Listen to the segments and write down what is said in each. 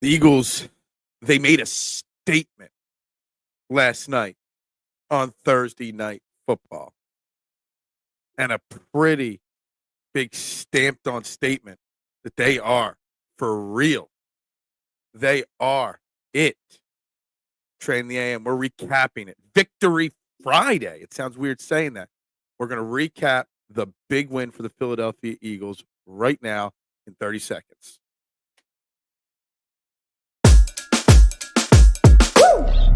The Eagles, they made a statement last night on Thursday Night Football, and a pretty big stamped on statement that they are for real. They are it. Train the AM. We're recapping it. Victory Friday. It sounds weird saying that. We're going to recap the big win for the Philadelphia Eagles right now in 30 seconds.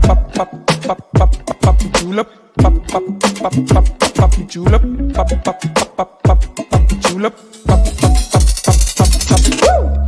Pop, pop, pop, pop, pop the julep. Pop, pop, pop, pop, pop the julep. Pop, pop, pop, pop, pop, pop the julep. Pop, pop, pop, pop, pop, pop. Woo!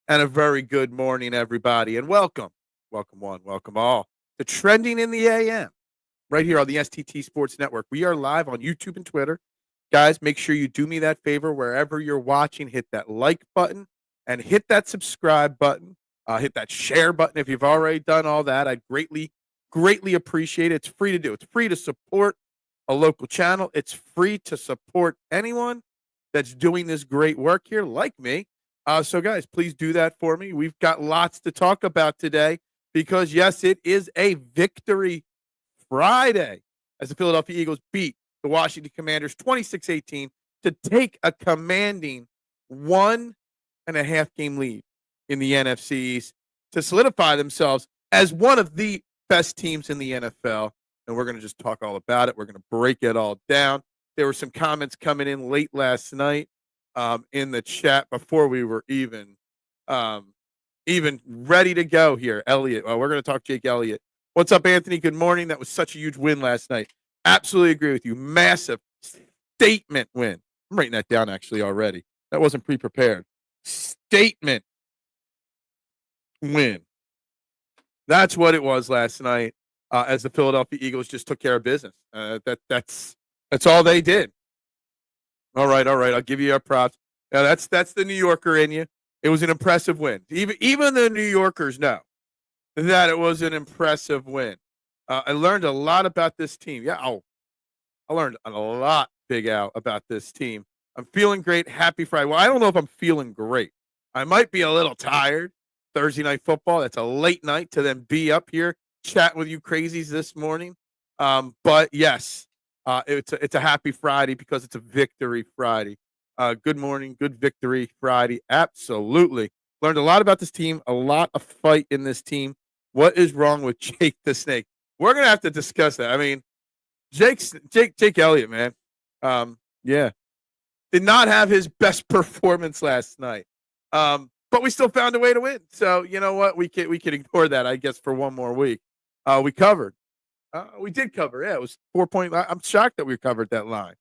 And a very good morning, everybody, and welcome one, welcome all to Trending in the AM right here on the STT Sports Network. We are live on YouTube and Twitter. Guys, make sure you do me that favor wherever you're watching. Hit that like button and hit that subscribe button. Hit that share button if you've already done all that. I'd greatly appreciate it. It's free to do. It's free to support a local channel. It's free to support anyone that's doing this great work here like me. So, guys, please do that for me. We've got lots to talk about today because, yes, it is a Victory Friday as the Philadelphia Eagles beat the Washington Commanders 26-18 to take a commanding 1.5-game lead in the NFC East to solidify themselves as one of the best teams in the NFL. And we're going to just talk all about it. We're going to break it all down. There were some comments coming in late last night in the chat before we were even ready to go here. Elliott, we're going to talk Jake Elliott. What's up, Anthony? Good morning. That was such a huge win last night. Absolutely agree with you. Massive statement win. I'm writing that down actually already. That wasn't pre-prepared. Statement win. That's what it was last night as the Philadelphia Eagles just took care of business. That's all they did. All right. I'll give you your props. Now that's the New Yorker in you. It was an impressive win. Even the New Yorkers know that it was an impressive win. I learned a lot about this team. Yeah, I learned a lot, Big Al, about this team. I'm feeling great. Happy Friday. Well, I don't know if I'm feeling great. I might be a little tired. Thursday Night Football. That's a late night to then be up here chatting with you crazies this morning. But yes. It's a happy Friday because it's a Victory Friday. Good morning, good Victory Friday. Absolutely. Learned a lot about this team, a lot of fight in this team. What is wrong with Jake the Snake? We're going to have to discuss that. I mean, Jake Elliott, man. Yeah. Did not have his best performance last night. But we still found a way to win. So, you know what? We can ignore that, I guess, for one more week. We covered. We did cover. Yeah, it was 4 point. I'm shocked that we covered that line.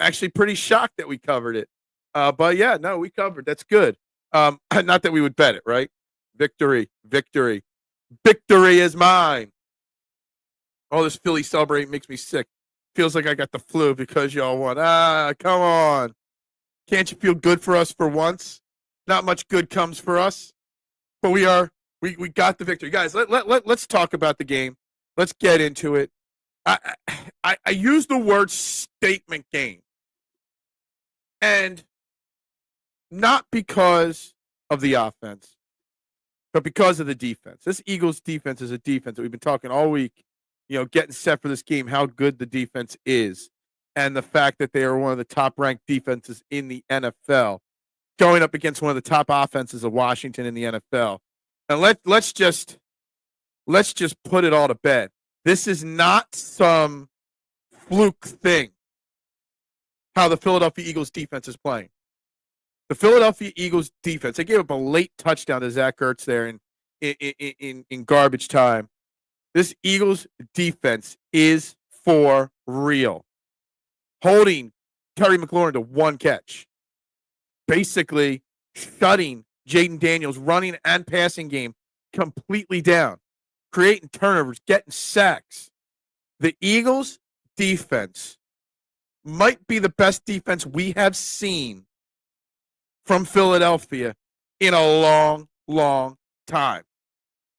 Actually, pretty shocked that we covered it. But yeah, no, we covered. That's good. Not that we would bet it, right? Victory is mine. All this Philly celebrating makes me sick. Feels like I got the flu because y'all won. Come on. Can't you feel good for us for once? Not much good comes for us, but we got the victory, guys. Let's talk about the game. Let's get into it. I use the word statement game. And not because of the offense, but because of the defense. This Eagles defense is a defense that we've been talking all week, getting set for this game, how good the defense is, and the fact that they are one of the top-ranked defenses in the NFL, going up against one of the top offenses of Washington in the NFL. And let's just put it all to bed. This is not some fluke thing, how the Philadelphia Eagles defense is playing. The Philadelphia Eagles defense, they gave up a late touchdown to Zach Ertz there in garbage time. This Eagles defense is for real. Holding Terry McLaurin to one catch. Basically shutting Jayden Daniels' running and passing game completely down. Creating turnovers, getting sacks. The Eagles' defense might be the best defense we have seen from Philadelphia in a long, long time.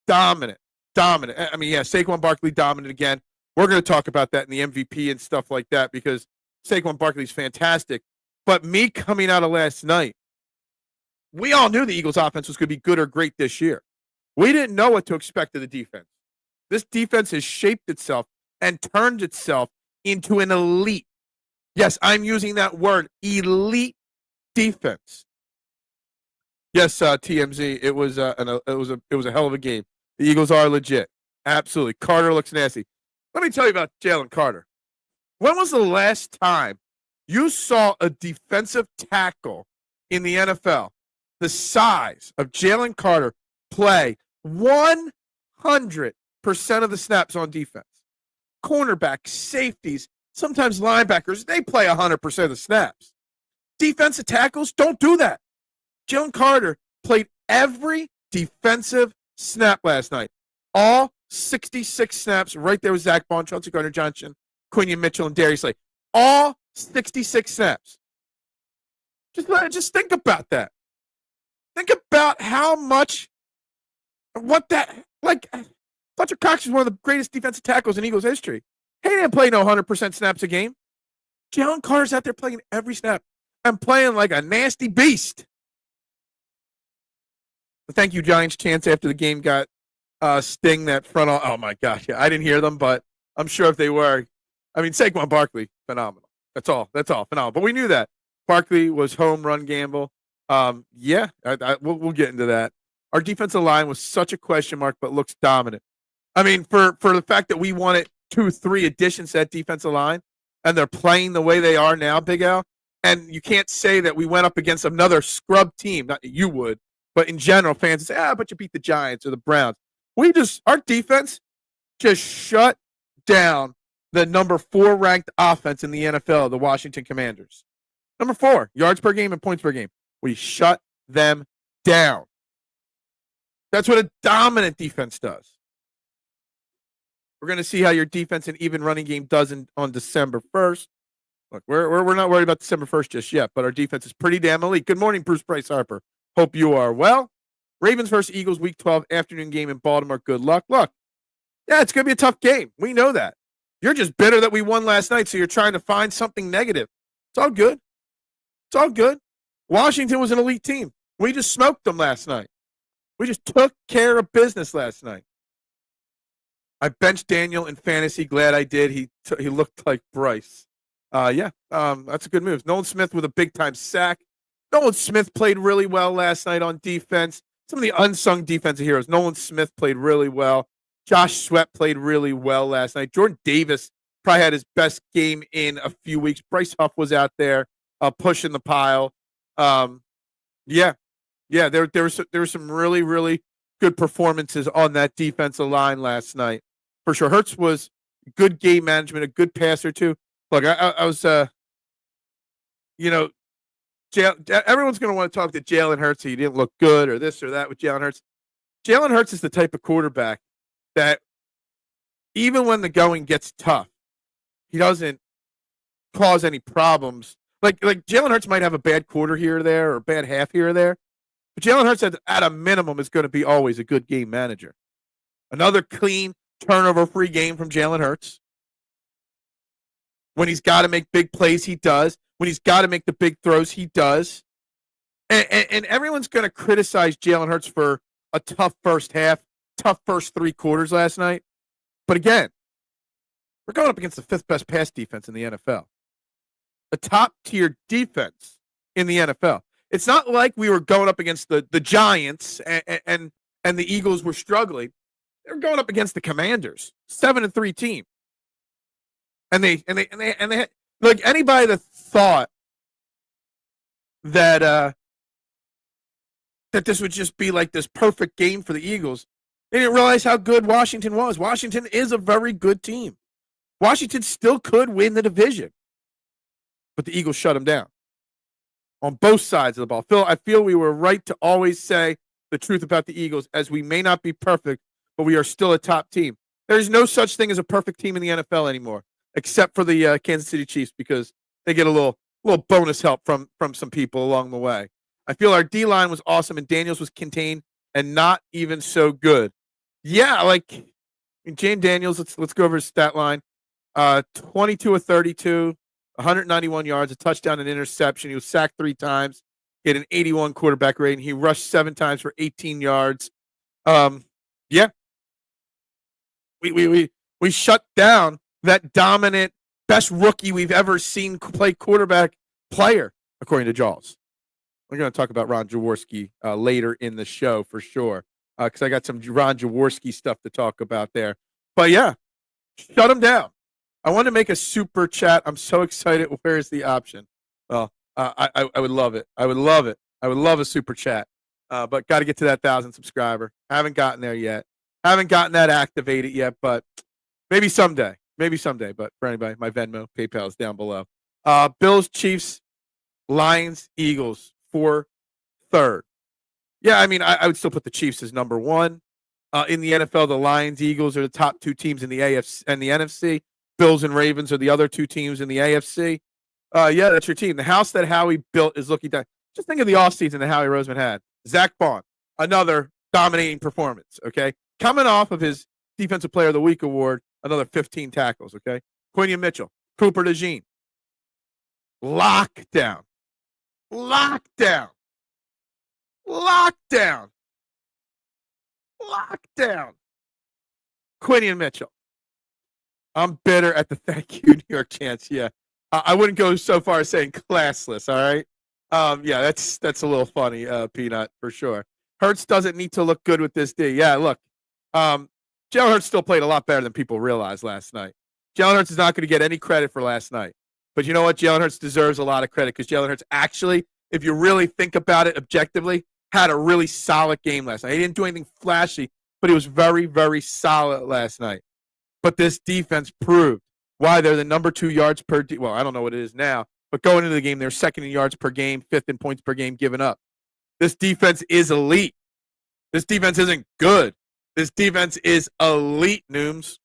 Dominant. I mean, yeah, Saquon Barkley dominant again. We're going to talk about that in the MVP and stuff like that because Saquon Barkley's fantastic. But me coming out of last night, we all knew the Eagles' offense was going to be good or great this year. We didn't know what to expect of the defense. This defense has shaped itself and turned itself into an elite. Yes, I'm using that word, elite defense. Yes, TMZ. It was a hell of a game. The Eagles are legit. Absolutely. Carter looks nasty. Let me tell you about Jalen Carter. When was the last time you saw a defensive tackle in the NFL the size of Jalen Carter play 100% of the snaps on defense? Cornerbacks, safeties, sometimes linebackers, they play 100% of the snaps. Defensive tackles don't do that. Jalen Carter played every defensive snap last night. All 66 snaps right there with Zach Bond, Chauncey Gardner-Johnson, Quinion Mitchell, and Darius Slay. All 66 snaps. Just think about that. Think about how much, Fletcher Cox is one of the greatest defensive tackles in Eagles history. He didn't play no 100% snaps a game. Jalen Carter's out there playing every snap and playing like a nasty beast. Thank you, Giants chants after the game got Sting that front. Oh my gosh, yeah, I didn't hear them, but I'm sure if they were, I mean, Saquon Barkley, phenomenal. That's all, phenomenal. But we knew that Barkley was home run gamble. We'll get into that. Our defensive line was such a question mark, but looks dominant. I mean, for the fact that we wanted 2-3 additions to that defensive line, and they're playing the way they are now, Big Al. And you can't say that we went up against another scrub team. Not that you would. But in general, fans say, but you beat the Giants or the Browns. Our defense just shut down the number 4 ranked offense in the NFL, the Washington Commanders. Number 4, yards per game and points per game. We shut them down. That's what a dominant defense does. We're going to see how your defense and even running game does on December 1st. Look, we're not worried about December 1st just yet, but our defense is pretty damn elite. Good morning, Bruce Price Harper. Hope you are well. Ravens versus Eagles, Week 12 afternoon game in Baltimore. Good luck. Look, yeah, it's going to be a tough game. We know that. You're just bitter that we won last night, so you're trying to find something negative. It's all good. It's all good. Washington was an elite team. We just smoked them last night. We just took care of business last night. I benched Daniel in fantasy. Glad I did. He looked like Bryce. That's a good move. Nolan Smith with a big-time sack. Nolan Smith played really well last night on defense. Some of the unsung defensive heroes. Nolan Smith played really well. Josh Sweat played really well last night. Jordan Davis probably had his best game in a few weeks. Bryce Huff was out there pushing the pile. There were some really, really good performances on that defensive line last night. For sure. Hurts was good game management, a good passer too. Look, I was, everyone's going to want to talk to Jalen Hurts. He didn't look good or this or that with Jalen Hurts. Jalen Hurts is the type of quarterback that even when the going gets tough, he doesn't cause any problems. Like Jalen Hurts might have a bad quarter here or there or a bad half here or there, but Jalen Hurts at a minimum is going to be always a good game manager. Another clean, turnover-free game from Jalen Hurts. When he's got to make big plays, he does. When he's got to make the big throws, he does. And everyone's going to criticize Jalen Hurts for a tough first half, tough first 3 quarters last night. But again, we're going up against the 5th best pass defense in the NFL. A top-tier defense in the NFL. It's not like we were going up against the Giants and the Eagles were struggling. They were going up against the Commanders, 7-3 team. And they had, like, anybody that thought that this would just be like this perfect game for the Eagles, they didn't realize how good Washington was. Washington is a very good team. Washington still could win the division, but the Eagles shut them down on both sides of the ball. Phil, I feel we were right to always say the truth about the Eagles, as we may not be perfect, but we are still a top team. There is no such thing as a perfect team in the NFL anymore, except for the Kansas City Chiefs, because they get a little bonus help from some people along the way. I feel our D-line was awesome, and Daniels was contained and not even so good. Yeah, like James Daniels, let's go over his stat line. 22 of 32, 191 yards, a touchdown, and interception. He was sacked 3 times. He had an 81 quarterback rating. He rushed 7 times for 18 yards. Yeah. We shut down that dominant, best rookie we've ever seen play quarterback player, according to Jaws. We're going to talk about Ron Jaworski later in the show for sure, because I got some Ron Jaworski stuff to talk about there. But yeah, shut him down. I want to make a super chat. I'm so excited. Where's the option? Well, I would love it. I would love it. I would love a super chat. But got to get to that 1,000 subscriber. Haven't gotten there yet. Haven't gotten that activated yet, but maybe someday. Maybe someday. But for anybody, my Venmo, PayPal is down below. Bills, Chiefs, Lions, Eagles for third. Yeah, I mean, I would still put the Chiefs as number 1. In the NFL, the Lions, Eagles are the top 2 teams in the AFC and the NFC. Bills and Ravens are the other 2 teams in the AFC. Yeah, that's your team. The house that Howie built is looking down. Just think of the offseason that Howie Roseman had. Zach Bond, another dominating performance, okay? Coming off of his Defensive Player of the Week award, another 15 tackles, okay? Quinion Mitchell, Cooper DeJean. Lockdown. Lockdown. Lockdown. Lockdown. Quinion Mitchell. I'm bitter at the thank you, New York Chants. Yeah. I wouldn't go so far as saying classless, all right? Yeah, that's a little funny, Peanut, for sure. Hurts doesn't need to look good with this D. Yeah, look, Jalen Hurts still played a lot better than people realized last night. Jalen Hurts is not going to get any credit for last night. But you know what? Jalen Hurts deserves a lot of credit because Jalen Hurts actually, if you really think about it objectively, had a really solid game last night. He didn't do anything flashy, but he was very, very solid last night. But this defense proved why they're the number 2 yards per – well, I don't know what it is now, but going into the game, they're second in yards per game, 5th in points per game given up. This defense is elite. This defense isn't good. This defense is elite, Nooms.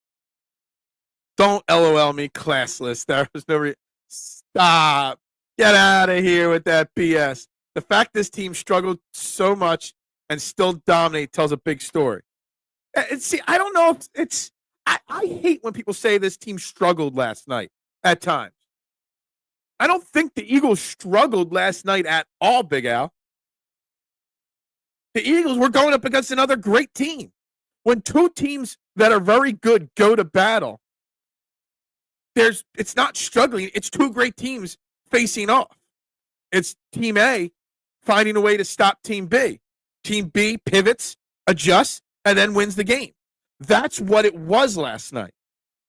Don't LOL me classless. There was no stop. Get out of here with that BS. The fact this team struggled so much and still dominate tells a big story. And see, I don't know if it's I hate when people say this team struggled last night at times. I don't think the Eagles struggled last night at all, Big Al. The Eagles were going up against another great team. When 2 teams that are very good go to battle, it's not struggling. It's 2 great teams facing off. It's Team A finding a way to stop Team B. Team B pivots, adjusts, and then wins the game. That's what it was last night.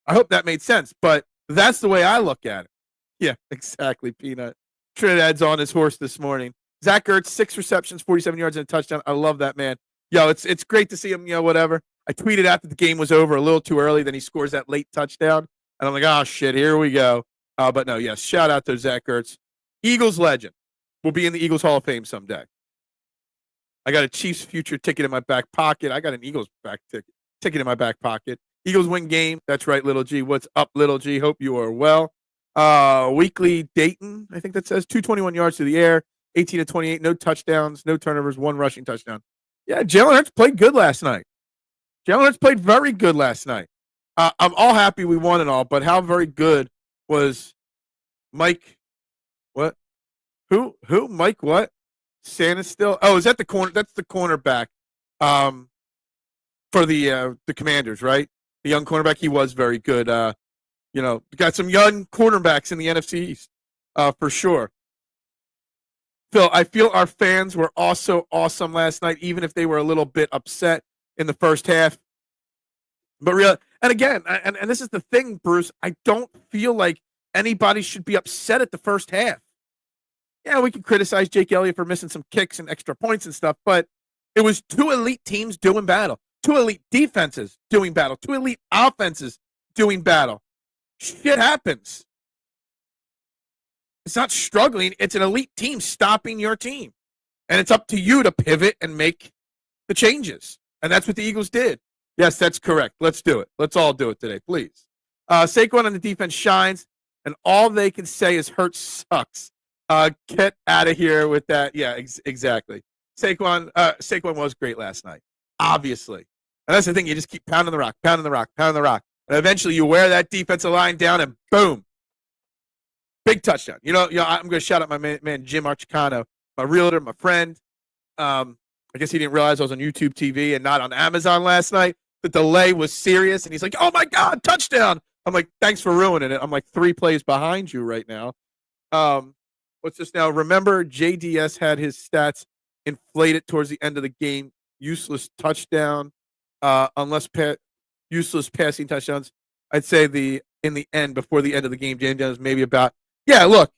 I hope that made sense, but that's the way I look at it. Yeah, exactly, Peanut. Trinidad's on his horse this morning. Zach Ertz, 6 receptions, 47 yards and a touchdown. I love that, man. Yo, it's great to see him, whatever. I tweeted after the game was over a little too early, then he scores that late touchdown. And I'm like, oh, shit, here we go. But no, yes, shout out to Zach Ertz. Eagles legend. Will be in the Eagles Hall of Fame someday. I got a Chiefs future ticket in my back pocket. I got an Eagles ticket in my back pocket. Eagles win game. That's right, Little G. What's up, Little G? Hope you are well. Weekly Dayton, I think that says 221 yards to the air, 18 to 28, no touchdowns, no turnovers, 1 rushing touchdown. Yeah, Jalen Hurts played good last night. Jalen Hurts played very good last night. I'm all happy we won and all, but how very good was Mike? What? Who? Mike? What? Santa still? Oh, is that the corner? That's the cornerback. For the Commanders, right? The young cornerback. He was very good. Got some young cornerbacks in the NFC East, for sure. Phil, I feel our fans were also awesome last night, even if they were a little bit upset in the first half. But and again, and this is the thing, Bruce, I don't feel like anybody should be upset at the first half. Yeah, we can criticize Jake Elliott for missing some kicks and extra points and stuff, but it was 2 elite teams doing battle, 2 elite defenses doing battle, 2 elite offenses doing battle. Shit happens. It's not struggling. It's an elite team stopping your team. And it's up to you to pivot and make the changes. And that's what the Eagles did. Yes, that's correct. Let's do it. Let's all do it today, please. Saquon on the defense shines. and all they can say is Hurts sucks. Get out of here with that. Yeah, exactly. Saquon was great last night, obviously. And that's the thing. You just keep pounding the rock, pounding the rock, pounding the rock. And eventually you wear that defensive line down and boom, big touchdown. I'm going to shout out my man Jim Archicano, my realtor, my friend. I guess he didn't realize I was on YouTube TV and not on Amazon last night. The delay was serious. And he's like, oh, my God, touchdown. I'm like, thanks for ruining it. I'm like 3 plays behind you right now. What's this now? Remember, JDS had his stats inflated towards the end of the game. Useless touchdown, useless passing touchdowns. I'd say in the end, before the end of the game, Jayden was maybe about. Yeah, look,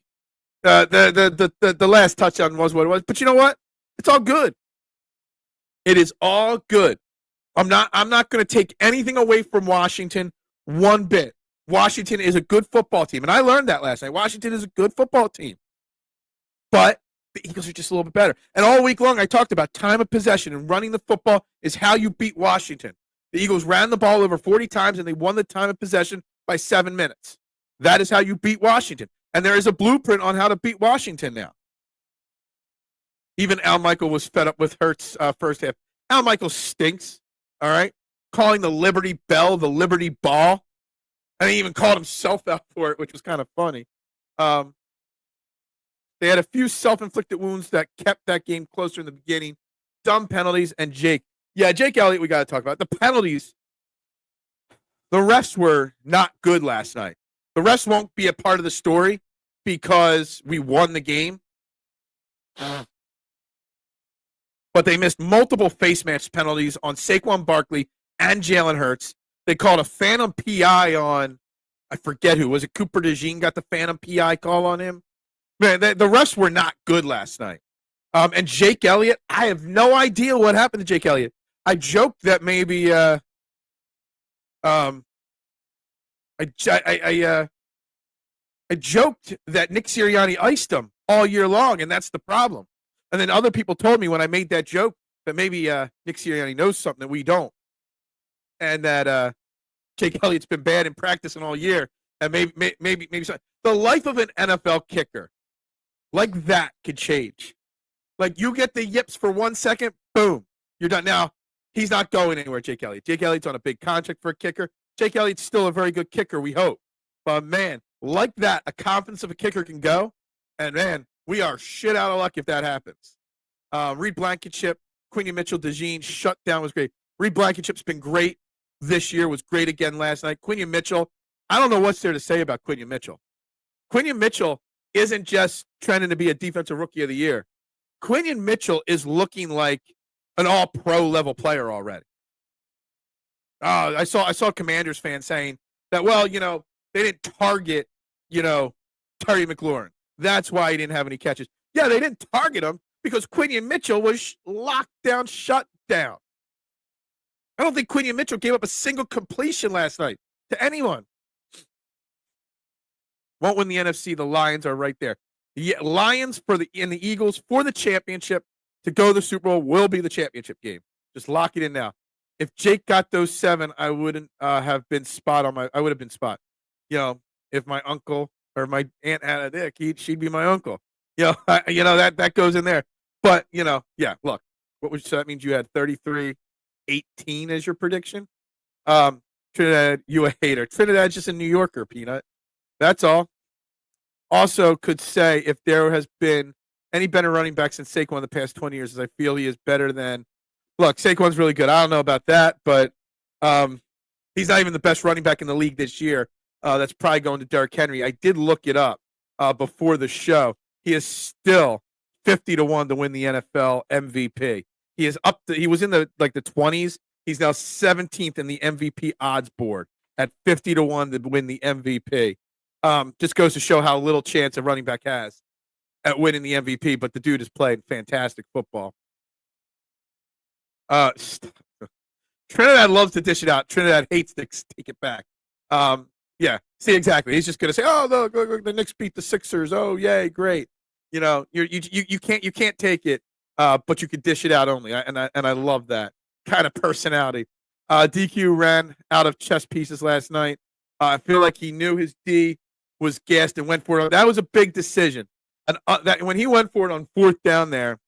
the last touchdown was what it was. But you know what? It's all good. It is all good. I'm not going to take anything away from Washington one bit. Washington is a good football team, and I learned that last night. Washington is a good football team, but the Eagles are just a little bit better. And all week long, I talked about time of possession and running the football is how you beat Washington. The Eagles ran the ball over 40 times, and they won the time of possession by 7 minutes. That is how you beat Washington. And there is a blueprint on how to beat Washington now. Even Al Michael was fed up with Hurts first half. Al Michael stinks, all right? Calling the Liberty Bell the Liberty Ball. And he even called himself out for it, which was kind of funny. They had a few self-inflicted wounds that kept that game closer in the beginning. Dumb penalties and Jake. Yeah, Jake Elliott we got to talk about. The penalties, the refs were not good last night. The refs won't be a part of the story because we won the game. But they missed multiple face mask penalties on Saquon Barkley and Jalen Hurts. They called a phantom PI on, I forget who. Was it Cooper DeJean got the phantom PI call on him? Man, the refs were not good last night. And Jake Elliott, I have no idea what happened to Jake Elliott. I joked that maybe I joked that Nick Sirianni iced him all year long, and that's the problem. And then other people told me when I made that joke that maybe Nick Sirianni knows something that we don't. And that Jake Elliott's been bad in practicing all year. And maybe something. The life of an NFL kicker, like that, could change. Like you get the yips for 1 second, boom, you're done. Now, he's not going anywhere, Jake Elliott. Jake Elliott's on a big contract for a kicker. Jake Elliott's still a very good kicker, we hope. But, man, like that, a confidence of a kicker can go. And, man, we are shit out of luck if that happens. Reed Blankenship, Quinion Mitchell, DeJean, shutdown was great. Reed Blankenship's been great this year, was great again last night. Quinion Mitchell, I don't know what's there to say about Quinion Mitchell. Quinion Mitchell isn't just trending to be a defensive rookie of the year. Quinion Mitchell is looking like an all-pro level player already. I saw Commanders fans saying that, well, they didn't target, Terry McLaurin. That's why he didn't have any catches. Yeah, they didn't target him because Quinion Mitchell was locked down, shut down. I don't think Quinion Mitchell gave up a single completion last night to anyone. Won't win the NFC. The Lions are right there. The Lions and the Eagles for the championship to go to the Super Bowl will be the championship game. Just lock it in now. If Jake got those 7, I wouldn't have been spot on I would have been spot. If my uncle or my aunt had a dick, she'd be my uncle. That goes in there. But yeah. Look, so that means you had 33-18 as your prediction. Trinidad, you a hater. Trinidad's just a New Yorker, Peanut. That's all. Also, could say if there has been any better running back since Saquon in the past 20 years, as I feel he is better than. Look, Saquon's really good. I don't know about that, but he's not even the best running back in the league this year. That's probably going to Derrick Henry. I did look it up before the show. He is still 50-1 to win the NFL MVP. He is he was in the 20s. He's now 17th in the MVP odds board at 50-1 to win the MVP. Just goes to show how little chance a running back has at winning the MVP, but the dude is playing fantastic football. Trinidad loves to dish it out. Trinidad hates to take it back. Yeah, see, exactly. He's just going to say, "Oh, look, the Knicks beat the Sixers. Oh, yay, great." You can't take it, but you can dish it out only. And I love that kind of personality. DQ ran out of chess pieces last night. I feel like he knew his D was gassed and went for it. That was a big decision. And that when he went for it on 4th down there,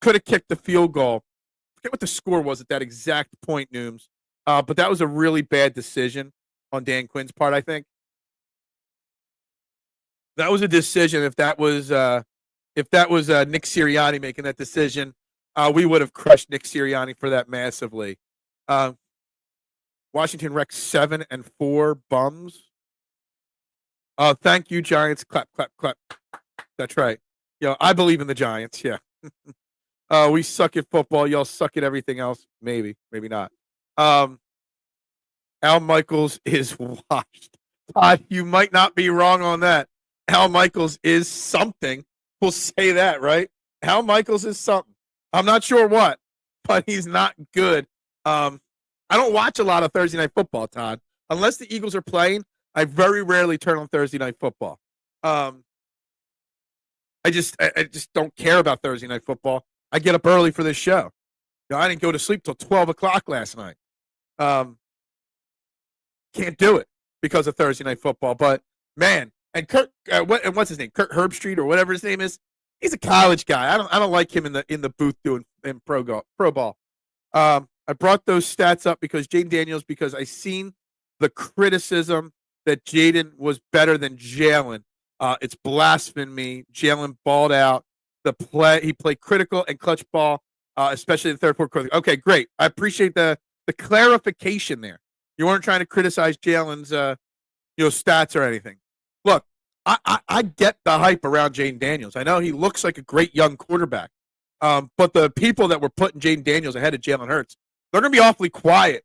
could have kicked the field goal. I forget what the score was at that exact point, Nooms. But that was a really bad decision on Dan Quinn's part, I think. That was a decision. If that was Nick Sirianni making that decision, we would have crushed Nick Sirianni for that massively. Washington wrecked 7-4 bums. Thank you, Giants. Clap, clap, clap. That's right. I believe in the Giants. Yeah. We suck at football. Y'all suck at everything else. Maybe, maybe not. Al Michaels is washed. Todd, you might not be wrong on that. Al Michaels is something. We'll say that, right? Al Michaels is something. I'm not sure what, but he's not good. I don't watch a lot of Thursday Night Football, Todd. Unless the Eagles are playing, I very rarely turn on Thursday Night Football. I just don't care about Thursday Night Football. I get up early for this show. I didn't go to sleep till 12 o'clock last night. Can't do it because of Thursday Night Football. But, man, and Kirk, what's his name? Kirk Herbstreit or whatever his name is. He's a college guy. I don't like him in the booth doing in pro ball. I brought those stats up because Jayden Daniels, because I seen the criticism that Jayden was better than Jalen. It's blasphemy. Jalen balled out. He played critical and clutch ball, especially the third, fourth quarter. Okay, great. I appreciate the clarification there. You weren't trying to criticize Jalen's stats or anything. Look, I get the hype around Jayden Daniels. I know he looks like a great young quarterback. But the people that were putting Jayden Daniels ahead of Jalen Hurts, they're going to be awfully quiet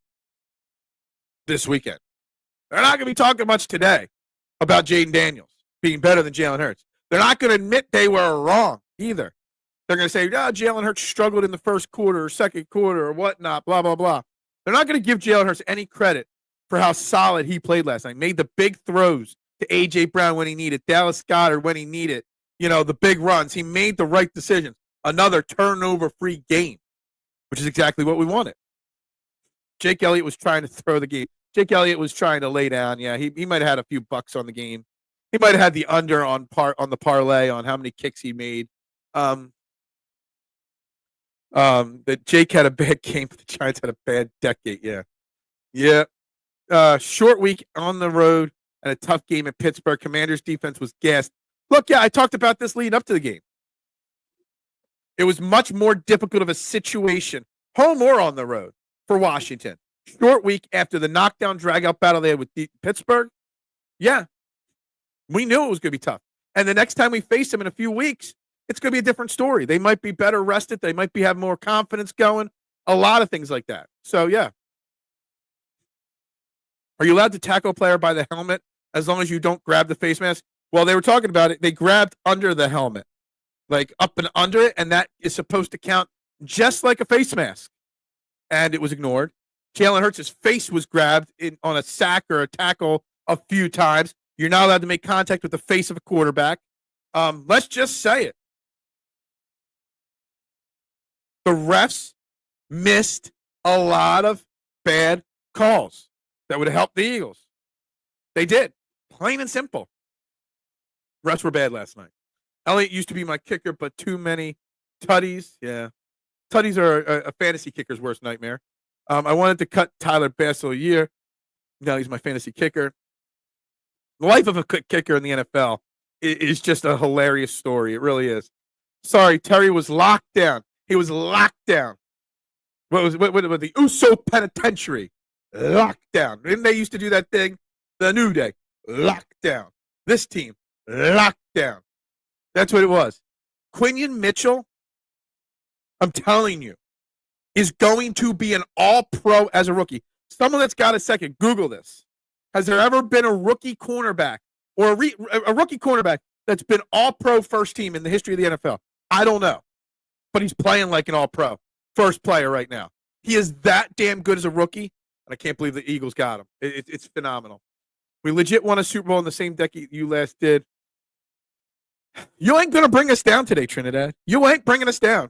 this weekend. They're not going to be talking much today about Jayden Daniels being better than Jalen Hurts. They're not going to admit they were wrong either. They're going to say, Jalen Hurts struggled in the first quarter or second quarter or whatnot, blah, blah, blah. They're not going to give Jalen Hurts any credit for how solid he played last night. Made the big throws to A.J. Brown when he needed, Dallas Goedert when he needed, the big runs. He made the right decisions. Another turnover-free game, which is exactly what we wanted. Jake Elliott was trying to throw the game. Jake Elliott was trying to lay down. Yeah, he might have had a few bucks on the game. He might have had the under on the parlay on how many kicks he made. That Jake had a bad game, but the Giants had a bad decade. Yeah. Short week on the road and a tough game at Pittsburgh. Commanders' defense was gassed. Look, I talked about this leading up to the game. It was much more difficult of a situation, home or on the road, for Washington. Short week after the knockdown, drag-out battle they had with Pittsburgh. Yeah, we knew it was going to be tough. And the next time we face them in a few weeks, it's going to be a different story. They might be better rested. They might have more confidence going. A lot of things like that. So, yeah. Are you allowed to tackle a player by the helmet as long as you don't grab the face mask? Well, they were talking about it. They grabbed under the helmet, like up and under it, and that is supposed to count just like a face mask. And it was ignored. Jalen Hurts' face was grabbed on a sack or a tackle a few times. You're not allowed to make contact with the face of a quarterback. Let's just say it. The refs missed a lot of bad calls that would have helped the Eagles. They did. Plain and simple. Refs were bad last night. Elliott used to be my kicker, but too many tutties. Yeah. Tutties are a fantasy kicker's worst nightmare. I wanted to cut Tyler Bass a year. Now he's my fantasy kicker. The life of a kicker in the NFL is just a hilarious story. It really is. Sorry, Terry was locked down. He was locked down. What was the Uso Penitentiary? Locked down. Didn't they used to do that thing? The New Day. Locked down. This team. Locked down. That's what it was. Quinion Mitchell, I'm telling you, is going to be an all-pro as a rookie. Someone that's got a second, Google this. Has there ever been a rookie cornerback or a rookie cornerback that's been all-pro first team in the history of the NFL? I don't know. But he's playing like an all-pro. First player right now. He is that damn good as a rookie, and I can't believe the Eagles got him. It's phenomenal. We legit won a Super Bowl in the same decade you last did. You ain't going to bring us down today, Trinidad. You ain't bringing us down.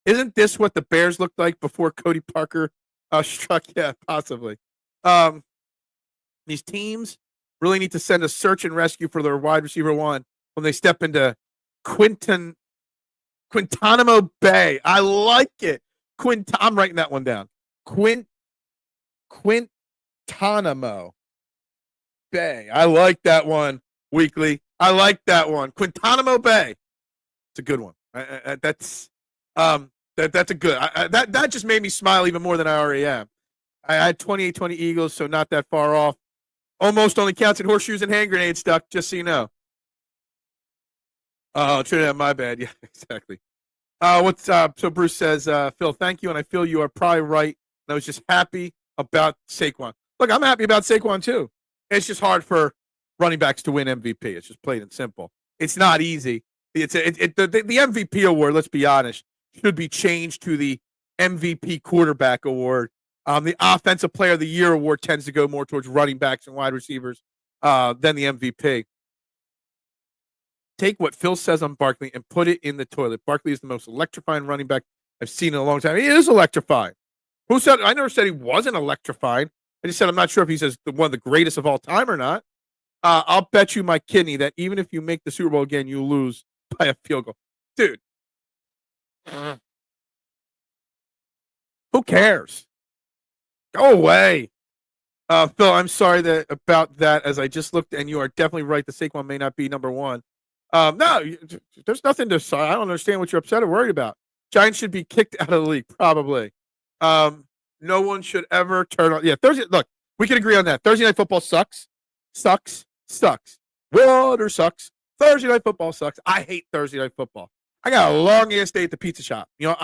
Isn't this what the Bears looked like before Cody Parker struck? Yeah, possibly. These teams really need to send a search and rescue for their wide receiver one when they step into Quintanamo Bay. I like it. I'm writing that one down. Quintanamo Bay. I like that one, Weekly. I like that one. Quintanamo Bay. It's a good one. That's a good. That just made me smile even more than I already am. I had 28-20 Eagles, so not that far off. Almost only counts in horseshoes and hand grenades stuck, just so you know. Oh, Trinidad, my bad. Yeah, exactly. What's up? So Bruce says, Phil, thank you, and I feel you are probably right. And I was just happy about Saquon. Look, I'm happy about Saquon too. It's just hard for running backs to win MVP. It's just plain and simple. It's not easy. The MVP award, let's be honest, should be changed to the MVP quarterback award. The Offensive Player of the Year award tends to go more towards running backs and wide receivers than the MVP. Take what Phil says on Barkley and put it in the toilet. Barkley is the most electrifying running back I've seen in a long time. He is electrifying. Who said? I never said he wasn't electrifying. I just said I'm not sure if he's one of the greatest of all time or not. I'll bet you my kidney that even if you make the Super Bowl again, you lose by a field goal. Dude. Who cares? Go away. Phil, I'm sorry about that, as I just looked, and you are definitely right. The Saquon may not be number one. No, there's nothing to say. I don't understand what you're upset or worried about. Giants should be kicked out of the league, probably. No one should ever turn on. Yeah, Thursday. Look, we can agree on that. Thursday night football sucks. Water sucks. Thursday night football sucks. I hate Thursday night football. I got a long ass day at the pizza shop. You know,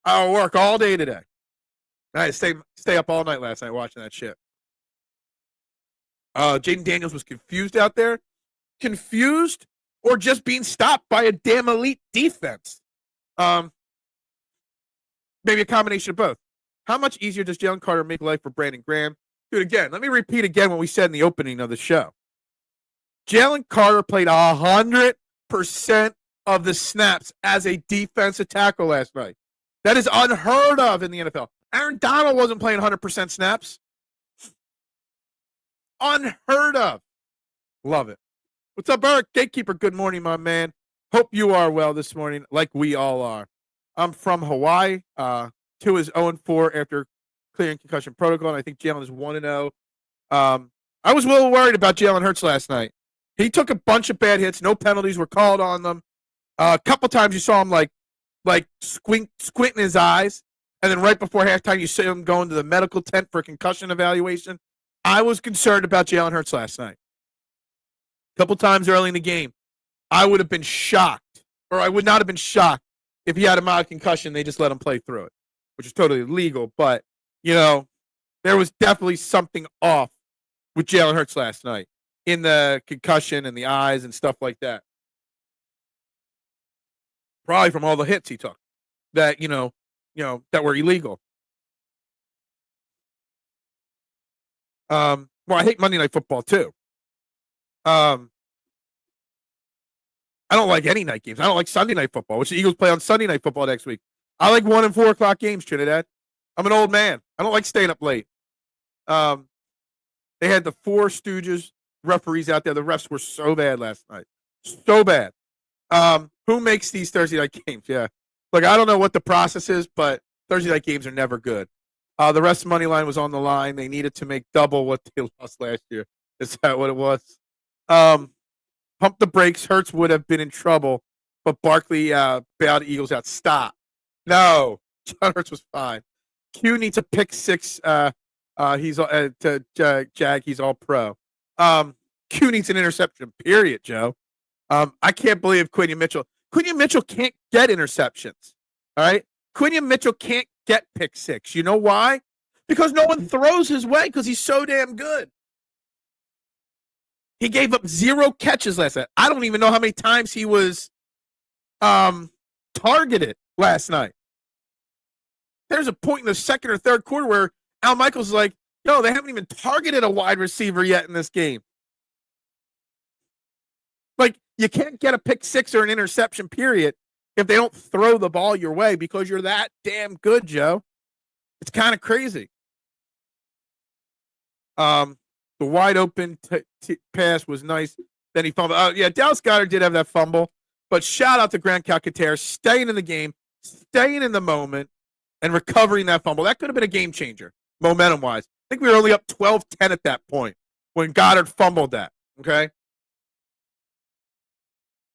I'll work all day today. I stay up all night last night watching that shit. Jayden Daniels was confused out there. Confused or just being stopped by a damn elite defense. Maybe a combination of both. How much easier does Jalen Carter make life for Brandon Graham? Dude, again, let me repeat again what we said in the opening of the show. Jalen Carter played 100% of the snaps as a defensive tackle last night. That is unheard of in the NFL. Aaron Donald wasn't playing 100% snaps. Unheard of. Love it. What's up, Eric? Gatekeeper, good morning, my man. Hope you are well this morning, like we all are. I'm from Hawaii. 2 is 0-4 after clearing concussion protocol, and I think Jalen is 1-0. I was a little worried about Jalen Hurts last night. He took a bunch of bad hits. No penalties were called on them. A couple times you saw him like squinting his eyes, and then right before halftime you see him going to the medical tent for a concussion evaluation. I was concerned about Jalen Hurts last night. A couple times early in the game, I would have been shocked, or I would not have been shocked if he had a mild concussion. They just let him play through it, which is totally legal. But, you know, there was definitely something off with Jalen Hurts last night in the concussion and the eyes and stuff like that. Probably from all the hits he took that, that were illegal. Well, I hate Monday Night Football too. I don't like any night games. I don't like Sunday Night Football, which the Eagles play on Sunday Night Football next week. I like 1 and 4 o'clock games, Trinidad. I'm an old man. I don't like staying up late. They had the Four Stooges referees out there. The refs were so bad last night. So bad. Who makes these Thursday night games? Yeah. Look, I don't know what the process is, but Thursday night games are never good. The rest money line was on the line. They needed to make double what they lost last year. Is that what it was? Pump the brakes. Hurts would have been in trouble, but Barkley bailed the Eagles out. Stop. No. John Hurts was fine. Q needs a pick six. He's Jag. He's all pro. Q needs an interception. Period, Joe. I can't believe Quinion Mitchell. Quinion Mitchell can't get interceptions. All right. Quinion Mitchell can't get pick six. You know why? Because no one throws his way because he's so damn good. He gave up 0 catches last night. I don't even know how many times he was targeted last night. There's a point in the second or third quarter where Al Michaels is like, no, they haven't even targeted a wide receiver yet in this game. Like, you can't get a pick six or an interception, period, if they don't throw the ball your way because you're that damn good, Joe. It's kind of crazy. The The wide open pass was nice. Then he fumbled. Yeah, Dallas Goedert did have that fumble. But shout out to Grant Calcaterra staying in the game, staying in the moment, and recovering that fumble. That could have been a game changer, momentum-wise. I think we were only up 12-10 at that point when Goddard fumbled that, okay?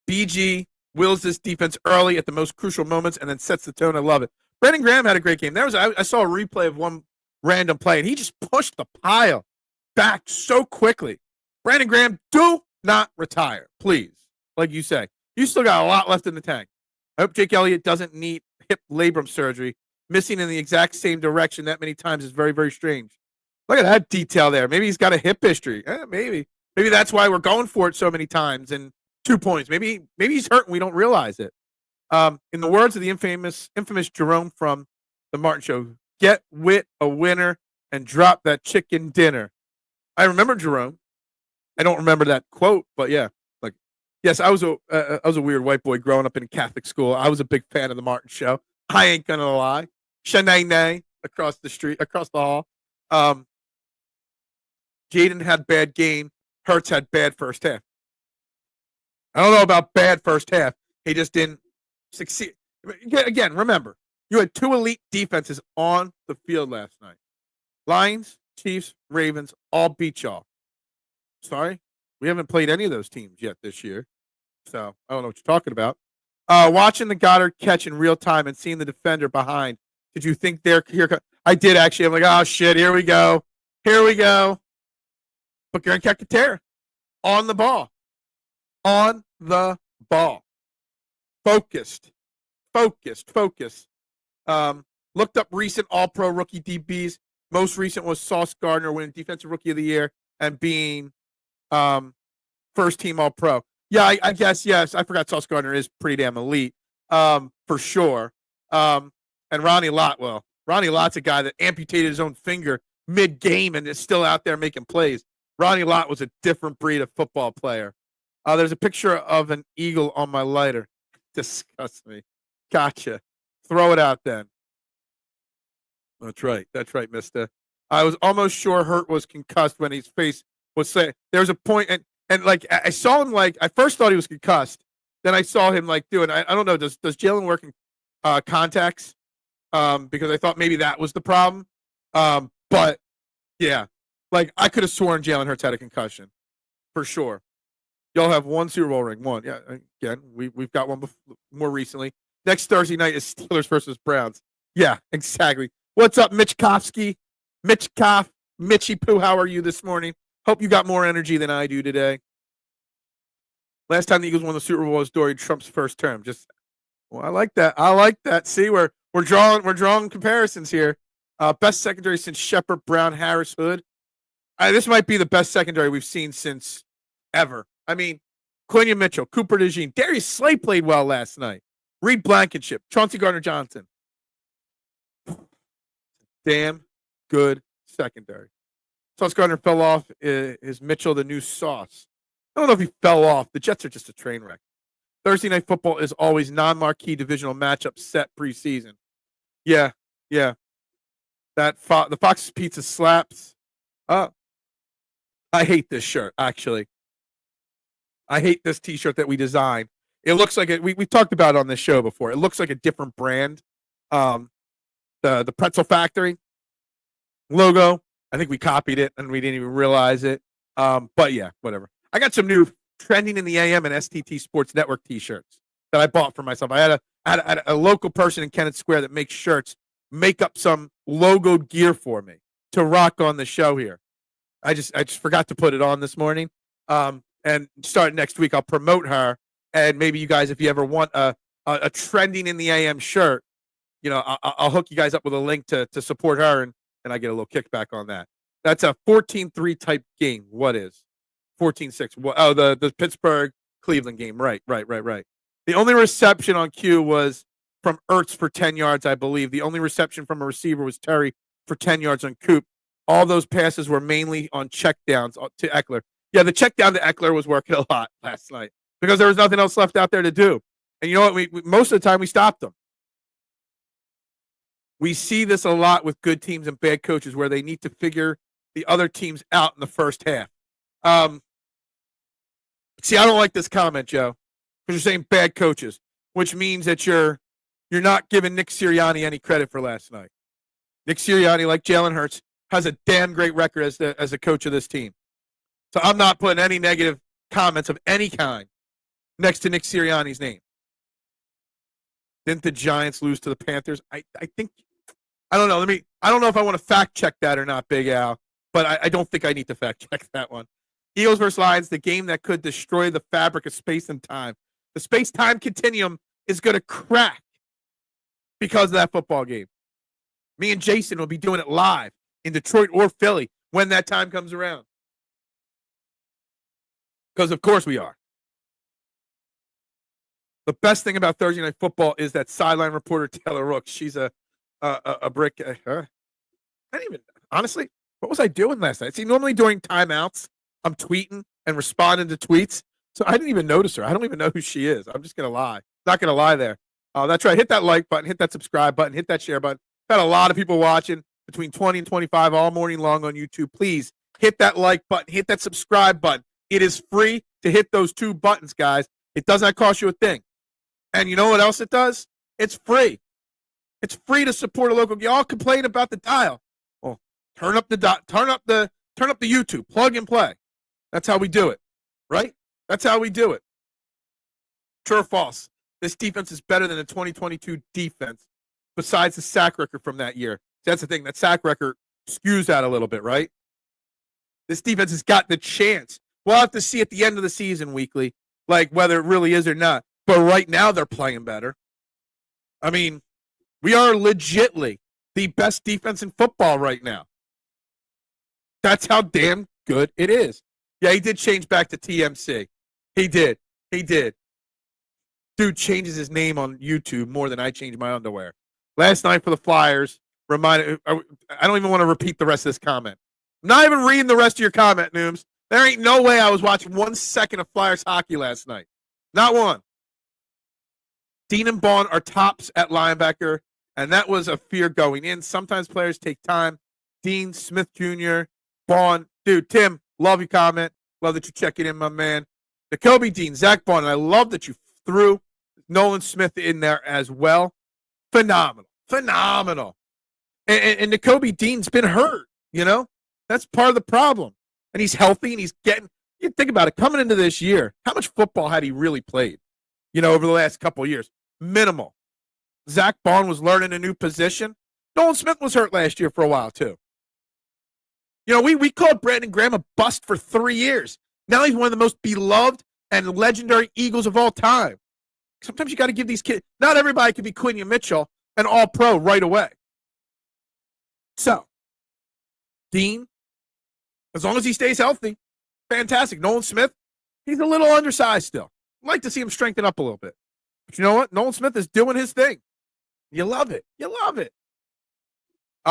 BG wills this defense early at the most crucial moments and then sets the tone. I love it. Brandon Graham had a great game. I saw a replay of one random play, and he just pushed the pile back so quickly. Brandon Graham, do not retire, please. Like you say, you still got a lot left in the tank. I hope Jake Elliott doesn't need hip labrum surgery. Missing in the exact same direction that many times is very, very strange. Look at that detail there. Maybe he's got a hip history. Maybe that's why we're going for it so many times. And 2 points. Maybe he's hurt and we don't realize it. In the words of the infamous Jerome from the Martin Show, get with a winner and drop that chicken dinner. I remember Jerome. I don't remember that quote, but yeah, like, yes, I was a weird white boy growing up in a Catholic school. I was a big fan of the Martin Show. I ain't gonna lie. Shanae across the street, across the hall. Jayden had bad game. Hurts had bad first half. I don't know about bad first half. He just didn't succeed. Again, remember, you had 2 elite defenses on the field last night. Lions, Chiefs, Ravens all beat y'all. Sorry, we haven't played any of those teams yet this year. So I don't know what you're talking about. Watching the Goddard catch in real time and seeing the defender behind, did you think they're here? I did actually. I'm like, oh shit, here we go. But Grant Calcaterra on the ball. Focused. Looked up recent All-Pro rookie DBs. Most recent was Sauce Gardner winning Defensive Rookie of the Year and being first team All-Pro. Yeah, I guess, yes. I forgot Sauce Gardner is pretty damn elite, for sure. And Ronnie Lott's a guy that amputated his own finger mid-game and is still out there making plays. Ronnie Lott was a different breed of football player. There's a picture of an eagle on my lighter. Disgusts me. Gotcha. Throw it out then. That's right, mister. I was almost sure Hurt was concussed when his face was saying there was a point and like I saw him like I first thought he was concussed. Then I saw him like doing I don't know, does Jalen work in contacts? Because I thought maybe that was the problem. But yeah, like I could have sworn Jalen Hurts had a concussion. For sure. Y'all have 1 Super Bowl ring. 1. Yeah, again, we've got one more recently. Next Thursday night is Steelers versus Browns. Yeah, exactly. What's up, Mitch Kofsky? Mitch Koff, Mitchy Poo, how are you this morning? Hope you got more energy than I do today. Last time the Eagles won the Super Bowl was during Trump's first term. I like that. See, we're drawing comparisons here. Best secondary since Shepard, Brown, Harris, Hood. This might be the best secondary we've seen since ever. I mean, Quenya Mitchell, Cooper DeJean, Darius Slay played well last night. Reed Blankenship, Chauncey Gardner-Johnson. Damn good secondary. Sauce Gardner fell off. Is Mitchell the new Sauce? I don't know if he fell off. The Jets are just a train wreck. Thursday Night Football is always non-marquee divisional matchup set preseason. Yeah. The Fox's Pizza slaps. I hate this shirt, actually. I hate this T-shirt that we designed. It looks like it. We've talked about it on this show before. It looks like a different brand. The Pretzel Factory logo. I think we copied it and we didn't even realize it. But yeah, whatever. I got some new Trending in the AM and STT Sports Network T-shirts that I bought for myself. I had a local person in Kennett Square that makes shirts, make up some logoed gear for me to rock on the show here. I just forgot to put it on this morning. And starting next week, I'll promote her. And maybe you guys, if you ever want a Trending in the AM shirt, I'll hook you guys up with a link to support her, and I get a little kickback on that. That's a 14-3 type game. What is 14-6? Oh, the Pittsburgh Cleveland game. Right. The only reception on cue was from Ertz for 10 yards, I believe. The only reception from a receiver was Terry for 10 yards on Coop. All those passes were mainly on checkdowns to Eckler. Yeah, the check down to Eckler was working a lot last night because there was nothing else left out there to do. And you know what? We most of the time we stopped them. We see this a lot with good teams and bad coaches where they need to figure the other teams out in the first half. See, I don't like this comment, Joe, because you're saying bad coaches, which means that you're not giving Nick Sirianni any credit for last night. Nick Sirianni, like Jalen Hurts, has a damn great record as a coach of this team. So I'm not putting any negative comments of any kind next to Nick Sirianni's name. Didn't the Giants lose to the Panthers? I think I don't know. I don't know if I want to fact check that or not, Big Al, but I don't think I need to fact check that one. Eagles versus Lions, the game that could destroy the fabric of space and time. The space-time continuum is going to crack because of that football game. Me and Jason will be doing it live in Detroit or Philly when that time comes around. Because, of course, we are. The best thing about Thursday Night Football is that sideline reporter, Taylor Rooks. She's a brick. I didn't even, honestly, what was I doing last night? See, normally during timeouts, I'm tweeting and responding to tweets. So I didn't even notice her. I don't even know who she is. I'm just going to lie. Not going to lie there. That's right. Hit that like button, hit that subscribe button, hit that share button. Got a lot of people watching between 20 and 25 all morning long on YouTube. Please hit that like button, hit that subscribe button. It is free to hit those two buttons, guys. It does not cost you a thing. And you know what else it does? It's free. It's free to support a local. Y'all complain about the dial. Well, turn up the YouTube. Plug and play. That's how we do it, right? That's how we do it. True or false? This defense is better than the 2022 defense, besides the sack record from that year. That's the thing. That sack record skews that a little bit, right? This defense has got the chance. We'll have to see at the end of the season weekly, like whether it really is or not. But right now, they're playing better. I mean, we are legitly the best defense in football right now. That's how damn good it is. Yeah, he did change back to TMC. He did. Dude changes his name on YouTube more than I change my underwear. Last night for the Flyers, I don't even want to repeat the rest of this comment. I'm not even reading the rest of your comment, Nooms. There ain't no way I was watching 1 second of Flyers hockey last night. Not one. Dean and Bond are tops at linebacker, and that was a fear going in. Sometimes players take time. Dean, Smith Jr., Bond. Dude, Tim, love your comment. Love that you check it in, my man. Nakobe Dean, Zach Bond, and I love that you threw Nolan Smith in there as well. Phenomenal. And Nakobe Dean's been hurt, you know? That's part of the problem. And he's healthy, and he's getting – you think about it, coming into this year, how much football had he really played, you know, over the last couple of years? Minimal. Zach Bond was learning a new position. Nolan Smith was hurt last year for a while, too. You know, we called Brandon Graham a bust for 3 years. Now he's one of the most beloved and legendary Eagles of all time. Sometimes you got to give these kids – not everybody can be Quinyon Mitchell and all-pro right away. So, Dean, as long as he stays healthy, fantastic. Nolan Smith, he's a little undersized still. I'd like to see him strengthen up a little bit. But you know what? Nolan Smith is doing his thing. You love it.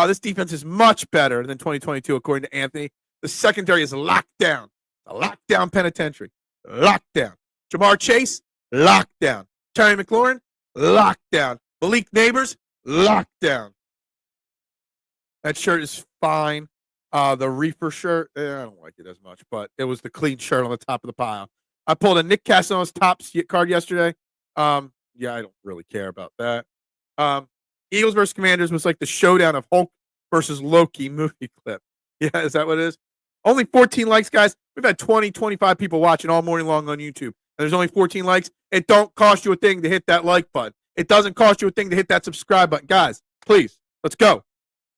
This defense is much better than 2022, according to Anthony. The secondary is locked down. A lockdown penitentiary. Locked down. Jamar Chase, locked down. Terry McLaurin, locked down. Malik Neighbors, locked down. That shirt is fine. The reefer shirt, I don't like it as much, but it was the clean shirt on the top of the pile. I pulled a Nick Castellanos Topps card yesterday. Yeah, I don't really care about that. Eagles versus Commanders was like the showdown of Hulk versus Loki movie clip. Yeah, is that what it is? Only 14 likes, guys. We've had 20, 25 people watching all morning long on YouTube, and there's only 14 likes. It don't cost you a thing to hit that like button. It doesn't cost you a thing to hit that subscribe button. Guys, please, let's go.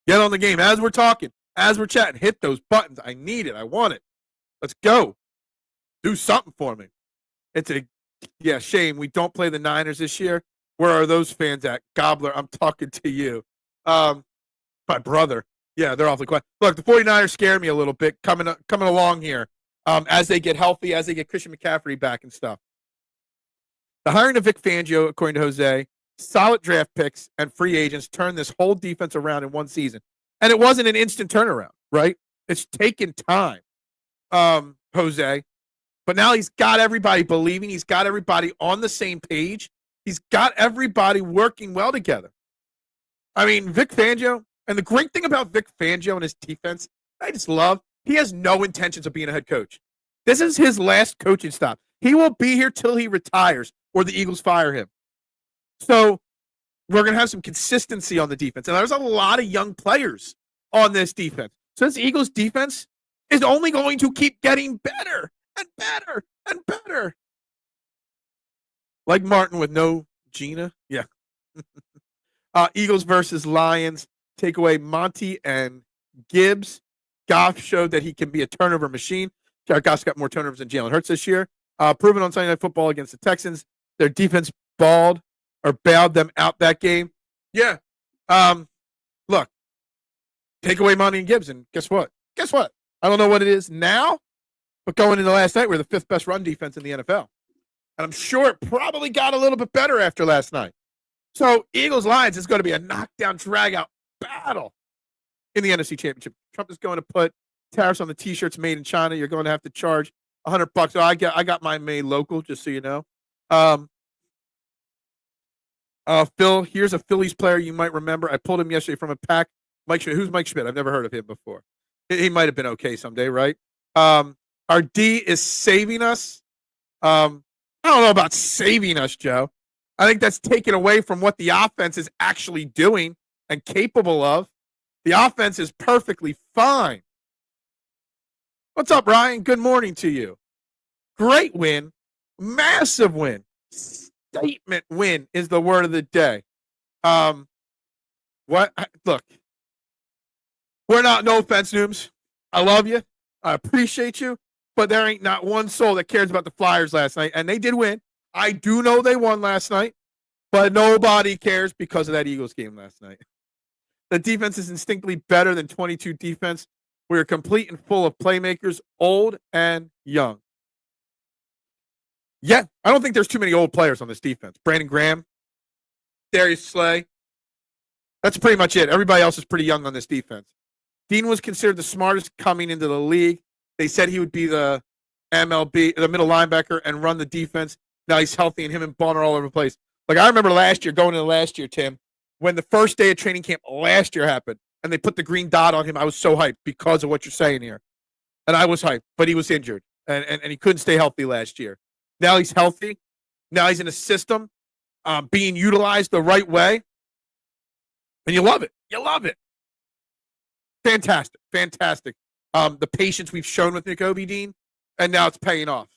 Get on the game. As we're talking, as we're chatting, hit those buttons. I need it. I want it. Let's go. Do something for me. It's a shame we don't play the Niners this year. Where are those fans at? Gobbler, I'm talking to you. My brother. Yeah, they're awfully quiet. Look, the 49ers scare me a little bit coming along here as they get healthy, as they get Christian McCaffrey back and stuff. The hiring of Vic Fangio, according to Jose, solid draft picks and free agents turned this whole defense around in one season. And it wasn't an instant turnaround, right? It's taken time, Jose. But now he's got everybody believing. He's got everybody on the same page. He's got everybody working well together. I mean, Vic Fangio, and the great thing about Vic Fangio and his defense I just love, he has no intentions of being a head coach. This is his last coaching stop. He will be here till he retires or the Eagles fire him. So we're going to have some consistency on the defense. And there's a lot of young players on this defense. So this Eagles defense is only going to keep getting better and better and better. Like Martin with no Gina. Yeah. Eagles versus Lions. Take away Monty and Gibbs. Goff showed that he can be a turnover machine. Jared Goff's got more turnovers than Jalen Hurts this year. Proven on Sunday Night Football against the Texans. Their defense bailed them out that game. Yeah. Look, take away Monty and Gibbs, and guess what? I don't know what it is now, but going into last night, we're the 5th best run defense in the NFL. And I'm sure it probably got a little bit better after last night. So Eagles-Lions is going to be a knockdown, drag-out battle in the NFC Championship. Trump is going to put tariffs on the T-shirts made in China. You're going to have to charge $100. So I got mine made local, just so you know. Phil, here's a Phillies player you might remember. I pulled him yesterday from a pack. Mike Schmidt. Who's Mike Schmidt? I've never heard of him before. He might have been okay someday, right? Our D is saving us. I don't know about saving us, Joe. I think that's taken away from what the offense is actually doing and capable of. The offense is perfectly fine. What's up, Ryan? Good morning to you. Great win. Massive win. Statement win is the word of the day. Look, we're not, no offense, Nooms. I love you. I appreciate you. But there ain't not one soul that cares about the Flyers last night. And they did win. I do know they won last night. But nobody cares because of that Eagles game last night. The defense is instinctively better than 22 defense. We are complete and full of playmakers, old and young. Yeah, I don't think there's too many old players on this defense. Brandon Graham, Darius Slay. That's pretty much it. Everybody else is pretty young on this defense. Dean was considered the smartest coming into the league. They said he would be the MLB, the middle linebacker, and run the defense. Now he's healthy, and him and Bond are all over the place. Like, I remember going into last year, Tim, when the first day of training camp last year happened, and they put the green dot on him. I was so hyped because of what you're saying here. And I was hyped, but he was injured, and he couldn't stay healthy last year. Now he's healthy. Now he's in a system being utilized the right way. And you love it. You love it. Fantastic. Fantastic. The patience we've shown with Nakobe Dean, and now it's paying off.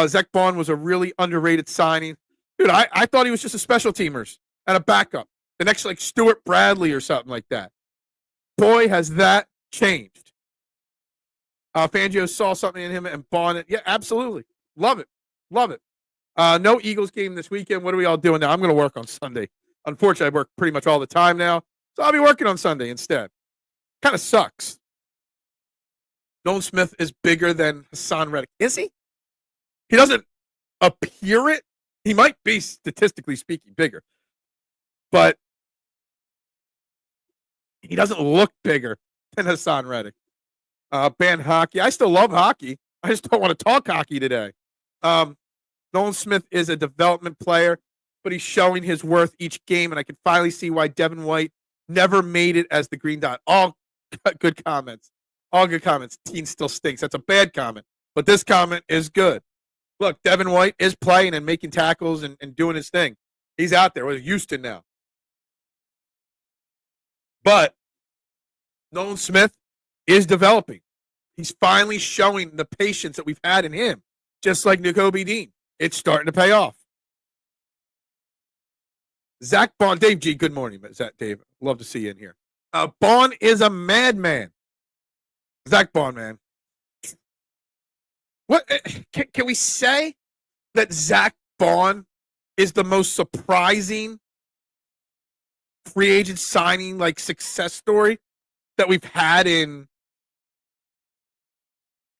Zach Bond was a really underrated signing. Dude, I thought he was just a special teamers and a backup. The next, like, Stuart Bradley or something like that. Boy, has that changed. Fangio saw something in him and Bond. Yeah, absolutely. Love it. Love it. No Eagles game this weekend. What are we all doing now? I'm going to work on Sunday. Unfortunately, I work pretty much all the time now. So I'll be working on Sunday instead. Kind of sucks. Nolan Smith is bigger than Hassan Reddick. Is he? He doesn't appear it. He might be, statistically speaking, bigger. But he doesn't look bigger than Hassan Reddick. Ban hockey. I still love hockey. I just don't want to talk hockey today. Nolan Smith is a development player, but he's showing his worth each game, and I can finally see why Devin White never made it as the green dot. All good comments. All good comments. Teen still stinks. That's a bad comment, but this comment is good. Look, Devin White is playing and making tackles and doing his thing. He's out there with Houston now. But Nolan Smith is developing. He's finally showing the patience that we've had in him, just like Nakobe Dean. It's starting to pay off. Zach Bond, Dave G, good morning, Dave. Love to see you in here. Bond is a madman. Zach Bond, man. What can we say that Zach Bond is the most surprising free agent signing, like, success story that we've had in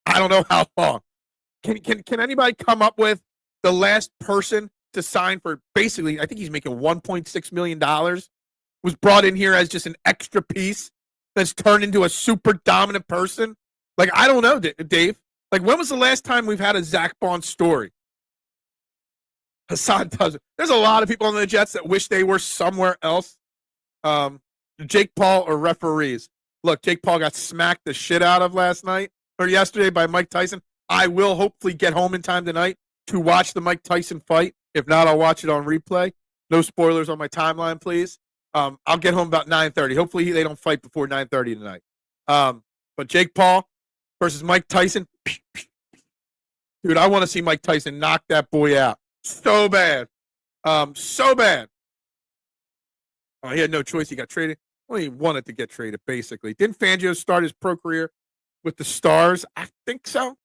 I don't know how long? Can anybody come up with the last person to sign for basically, I think he's making $1.6 million, was brought in here as just an extra piece that's turned into a super dominant person? Like, I don't know, Dave. Like, when was the last time we've had a Zach Bond story? Hassan doesn't. There's a lot of people on the Jets that wish they were somewhere else. Jake Paul or referees. Look, Jake Paul got smacked the shit out of last night or yesterday by Mike Tyson. I will hopefully get home in time tonight to watch the Mike Tyson fight. If not, I'll watch it on replay. No spoilers on my timeline, please. I'll get home about 9:30. Hopefully they don't fight before 9:30 tonight. But Jake Paul versus Mike Tyson. Dude, I want to see Mike Tyson knock that boy out. So bad. So bad. Oh, he had no choice. He got traded. Well, he wanted to get traded, basically. Didn't Fangio start his pro career with the Stars? I think so.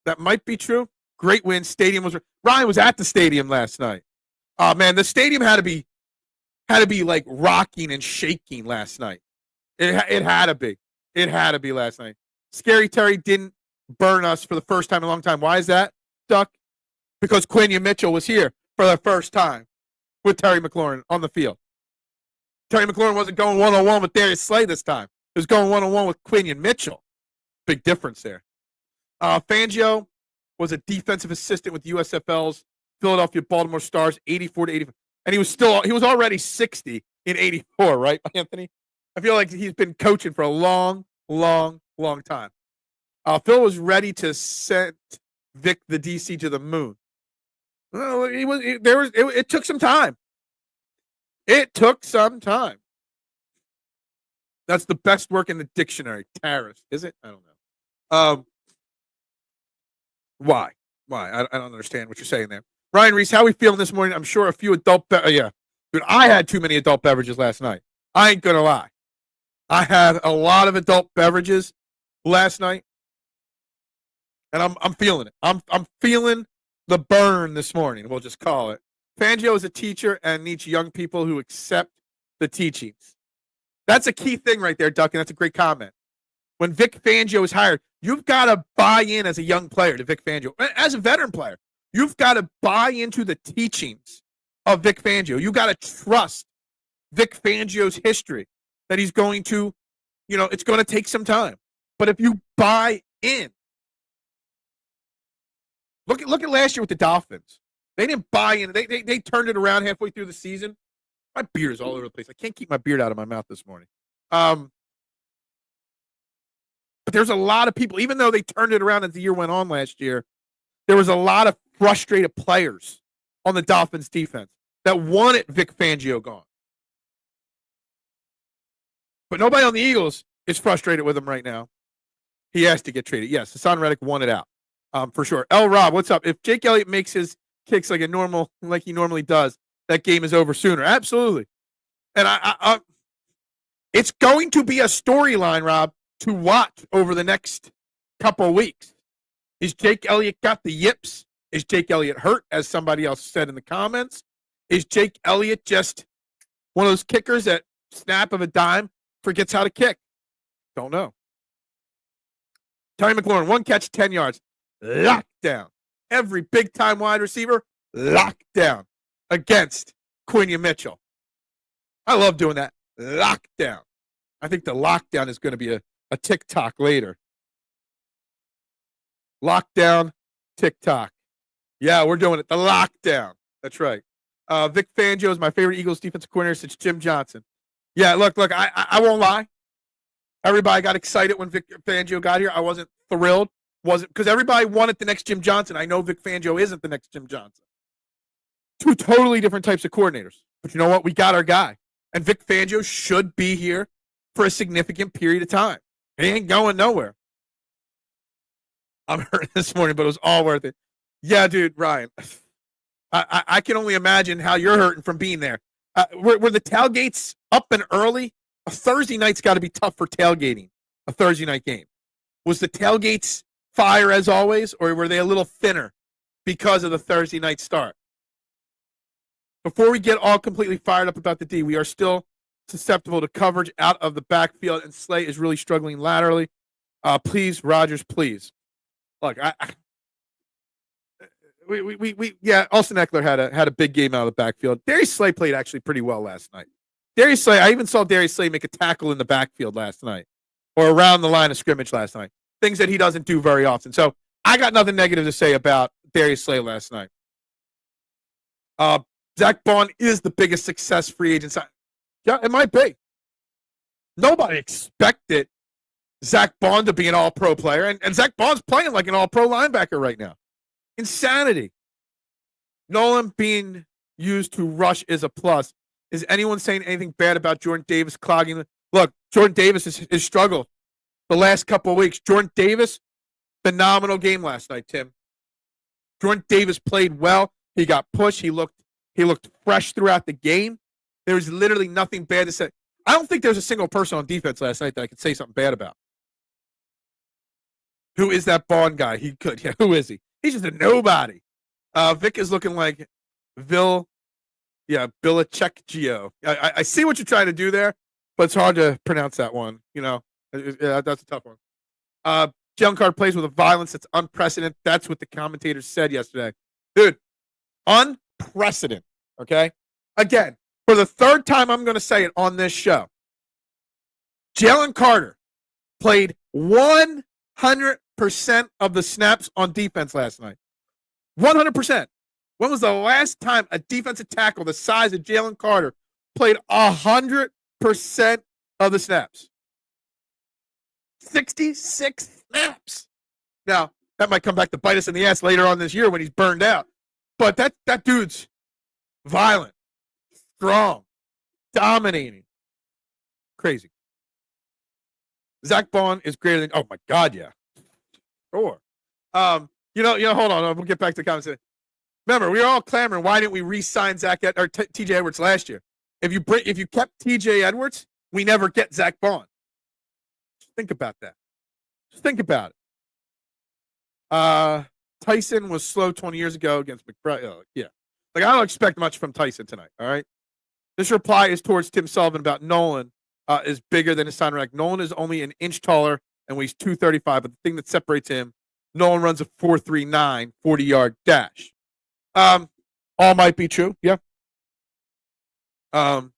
That might be true. Great win. Stadium was Ryan was at the stadium last night. Oh man, the stadium had to be like rocking and shaking last night. It had to be. It had to be last night. Scary Terry didn't burn us for the first time in a long time. Why is that, Duck? Because Quenya Mitchell was here for the first time with Terry McLaurin on the field. Terry McLaurin wasn't going one-on-one with Darius Slay this time. He was going one-on-one with Quenya Mitchell. Big difference there. Fangio was a defensive assistant with USFL's Philadelphia Baltimore Stars, 84 to 85. And he was already 60 in 84, right, Anthony? I feel like he's been coaching for a long, long, long time. Phil was ready to send Vic the DC to the moon. Well, it took some time. It took some time. That's the best work in the dictionary. Terrorist, is it? I don't know. Why? I don't understand what you're saying there. Ryan Reese, how are we feeling this morning? I'm sure a few adult yeah. Dude, I had too many adult beverages last night. I ain't gonna lie. I had a lot of adult beverages last night. And I'm feeling it. I'm feeling the burn this morning, we'll just call it. Fangio is a teacher and needs young people who accept the teachings. That's a key thing right there, Duck, and that's a great comment. When Vic Fangio is hired, you've got to buy in as a young player to Vic Fangio. As a veteran player, you've got to buy into the teachings of Vic Fangio. You got to trust Vic Fangio's history that he's going to, it's going to take some time. But if you buy in, look at last year with the Dolphins. They didn't buy in. They turned it around halfway through the season. My beard is all over the place. I can't keep my beard out of my mouth this morning. But there's a lot of people, even though they turned it around as the year went on last year, there was a lot of frustrated players on the Dolphins defense that wanted Vic Fangio gone. But nobody on the Eagles is frustrated with him right now. He has to get traded. Yes, Hassan Reddick wanted out for sure. L. Rob, what's up? If Jake Elliott makes his kicks like he normally does, that game is over sooner. Absolutely. And I it's going to be a storyline, Rob, to watch over the next couple of weeks. Is Jake Elliott got the yips? Is Jake Elliott hurt, as somebody else said in the comments? Is Jake Elliott just one of those kickers that snap of a dime forgets how to kick? Don't know. Terry McLaurin, 1 catch, 10 yards. Lockdown. Every big-time wide receiver, lockdown against Quenya Mitchell. I love doing that. Lockdown. I think the lockdown is going to be a TikTok later. Lockdown, TikTok. Yeah, we're doing it. The lockdown. That's right. Vic Fangio is my favorite Eagles defensive coordinator since Jim Johnson. Yeah, look, I won't lie. Everybody got excited when Vic Fangio got here. I wasn't thrilled. Because everybody wanted the next Jim Johnson. I know Vic Fangio isn't the next Jim Johnson. 2 totally different types of coordinators. But you know what? We got our guy. And Vic Fangio should be here for a significant period of time. He ain't going nowhere. I'm hurt this morning, but it was all worth it. Yeah, dude, Ryan. I can only imagine how you're hurting from being there. Were the tailgates up and early? A Thursday night's got to be tough for tailgating, a Thursday night game. Was the tailgates fire as always, or were they a little thinner because of the Thursday night start? Before we get all completely fired up about the D, we are still susceptible to coverage out of the backfield, and Slay is really struggling laterally. Please, Rodgers, please. Look, Austin Eckler had a big game out of the backfield. Darius Slay played actually pretty well last night. Darius Slay, I even saw Darius Slay make a tackle in the backfield last night, or around the line of scrimmage last night. Things that he doesn't do very often. So I got nothing negative to say about Darius Slay last night. Zach Bond is the biggest success free agent. Yeah, it might be. Nobody expected Zach Bond to be an all-pro player, and Zach Bond's playing like an all-pro linebacker right now. Insanity. Nolan being used to rush is a plus. Is anyone saying anything bad about Jordan Davis clogging? Look, Jordan Davis has struggled the last couple of weeks. Jordan Davis, phenomenal game last night, Tim. Jordan Davis played well. He got pushed. He looked fresh throughout the game. There was literally nothing bad to say. I don't think there's a single person on defense last night that I could say something bad about. Who is that Bond guy? He could. Yeah, who is he? He's just a nobody. Vic is looking like Belichick-Gio. I see what you're trying to do there, but it's hard to pronounce that one. Yeah, that's a tough one. Jalen Carter plays with a violence that's unprecedented. That's what the commentators said yesterday. Dude, unprecedented, okay? Again, for the third time I'm going to say it on this show, Jalen Carter played 100% of the snaps on defense last night. 100%. When was the last time a defensive tackle the size of Jalen Carter played 100% of the snaps? 66 snaps. Now, that might come back to bite us in the ass later on this year when he's burned out. But that dude's violent, strong, dominating. Crazy. Zach Bond is greater than, oh my God, yeah. Sure. Hold on. We'll get back to the conversation. Remember, we were all clamoring, why didn't we re-sign TJ Edwards last year? If you kept TJ Edwards, we never get Zach Bond. Just think about that. Just think about it. Tyson was slow 20 years ago against McBride. Yeah. I don't expect much from Tyson tonight, all right? This reply is towards Tim Sullivan about Nolan is bigger than his sign rack. Nolan is only an inch taller and weighs 235, but the thing that separates him, Nolan runs a 4.39 40-yard dash. All might be true, yeah. Doolip.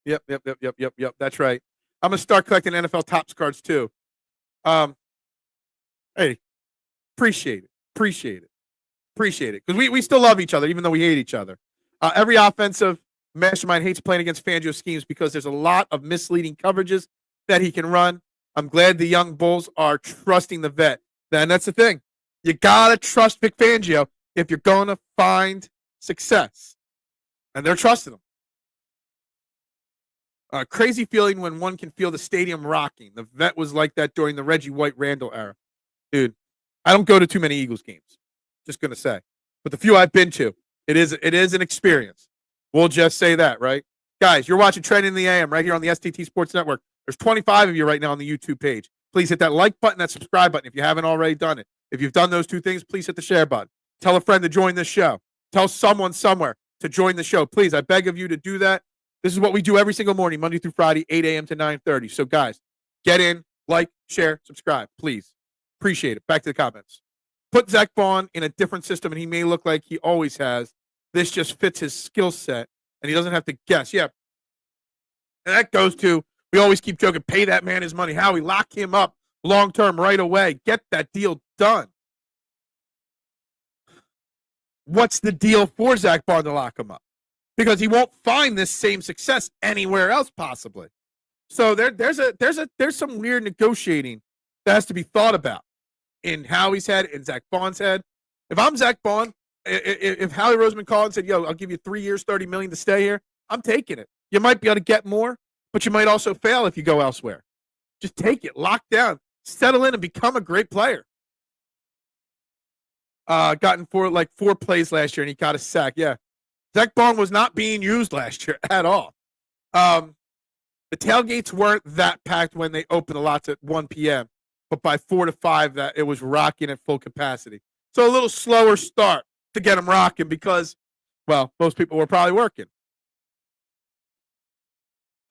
Yep. That's right. I'm gonna start collecting NFL Topps cards too. Hey, appreciate it, because we still love each other, even though we hate each other. Every offensive mastermind hates playing against Fangio schemes because there's a lot of misleading coverages that he can run. I'm glad the young Bulls are trusting the vet. And that's the thing. You got to trust Vic Fangio if you're going to find success. And they're trusting him. Crazy feeling when one can feel the stadium rocking. The vet was like that during the Reggie White-Randall era. Dude, I don't go to too many Eagles games. Just going to say. But the few I've been to, it is an experience. We'll just say that, right? Guys, you're watching Trending in the AM right here on the STT Sports Network. There's 25 of you right now on the YouTube page. Please hit that like button, that subscribe button if you haven't already done it. If you've done those two things, please hit the share button. Tell a friend to join this show. Tell someone somewhere to join the show. Please, I beg of you to do that. This is what we do every single morning, Monday through Friday, 8 a.m. to 9:30. So, guys, get in, like, share, subscribe, please. Appreciate it. Back to the comments. Put Zach Bond in a different system, and he may look like he always has. This just fits his skill set, and he doesn't have to guess. Yeah. And that goes to, we always keep joking, pay that man his money. Howie, lock him up long-term right away. Get that deal done. What's the deal for Zach Bond to lock him up? Because he won't find this same success anywhere else, possibly. So there's some weird negotiating that has to be thought about in Howie's head, in Zach Bond's head. If I'm Zach Bond, if Howie Roseman called and said, "Yo, I'll give you 3 years, $30 million to stay here," I'm taking it. You might be able to get more, but you might also fail if you go elsewhere. Just take it, lock down, settle in, and become a great player. Gotten four plays last year, and he got a sack. Yeah. Zach Bond was not being used last year at all. The tailgates weren't that packed when they opened the lots at 1 p.m., but by 4 to 5, that it was rocking at full capacity. So a little slower start to get them rocking because, well, most people were probably working.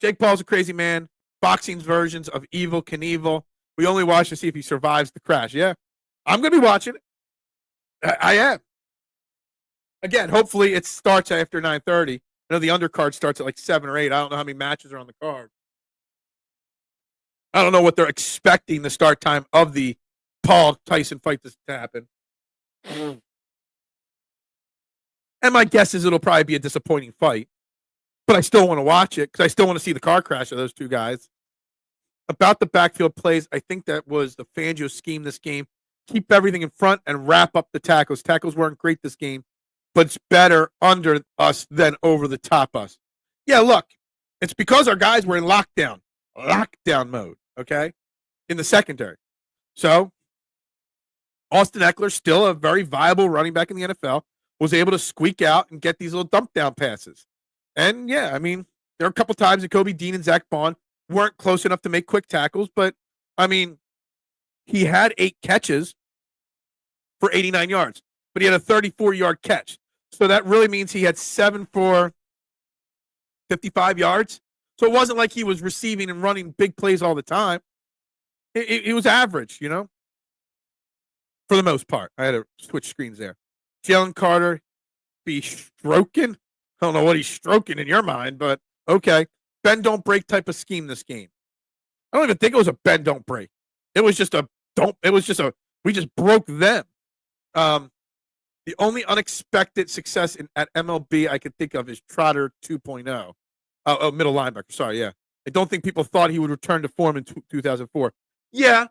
Jake Paul's a crazy man. Boxing's versions of Evel Knievel. We only watch to see if he survives the crash. Yeah, I'm going to be watching it. I am. Again, hopefully it starts after 9:30. I know the undercard starts at like 7 or 8. I don't know how many matches are on the card. I don't know what they're expecting the start time of the Paul-Tyson fight to happen. And my guess is it'll probably be a disappointing fight. but I still want to watch it because I still want to see the car crash of those two guys. About the backfield plays, I think that was the Fangio scheme this game. Keep everything in front and wrap up the tackles. Tackles weren't great this game, but it's better under us than over the top us. Yeah, look, it's because our guys were in lockdown mode, okay, in the secondary. So Austin Eckler, still a very viable running back in the NFL, was able to squeak out and get these little dump down passes. And yeah, I mean, there are a couple times that Kobe Dean and Zach Bond weren't close enough to make quick tackles, but I mean, he had 8 catches for 89 yards, but he had a 34-yard catch. So that really means he had 7 for 55 yards. So it wasn't like he was receiving and running big plays all the time. It was average, you know, for the most part. I had to switch screens there. Jalen Carter be stroking. I don't know what he's stroking in your mind, but okay. Bend, don't break type of scheme this game. I don't even think it was a bend, don't break. It was just we just broke them. The only unexpected success at MLB I could think of is Trotter 2.0. Middle linebacker. Sorry, yeah. I don't think people thought he would return to form in 2004. Yeah.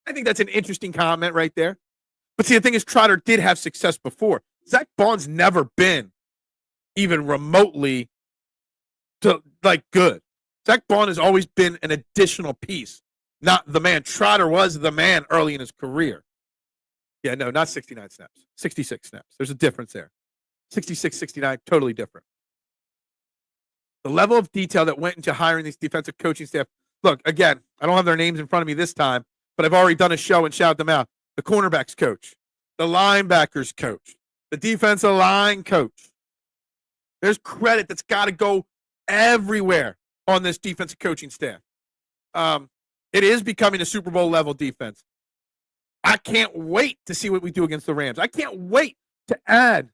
I think that's an interesting comment right there. But see, the thing is, Trotter did have success before. Zach Bond's never been even remotely good. Zach Bond has always been an additional piece, not the man. Trotter was the man early in his career. Yeah, no, not 69 snaps. 66 snaps. There's a difference there. 66, 69, totally different. The level of detail that went into hiring these defensive coaching staff. Look, again, I don't have their names in front of me this time, but I've already done a show and shout them out. The cornerbacks coach, the linebackers coach, the defensive line coach. There's credit that's got to go everywhere on this defensive coaching staff. It is becoming a Super Bowl level defense. I can't wait to see what we do against the Rams. I can't wait to add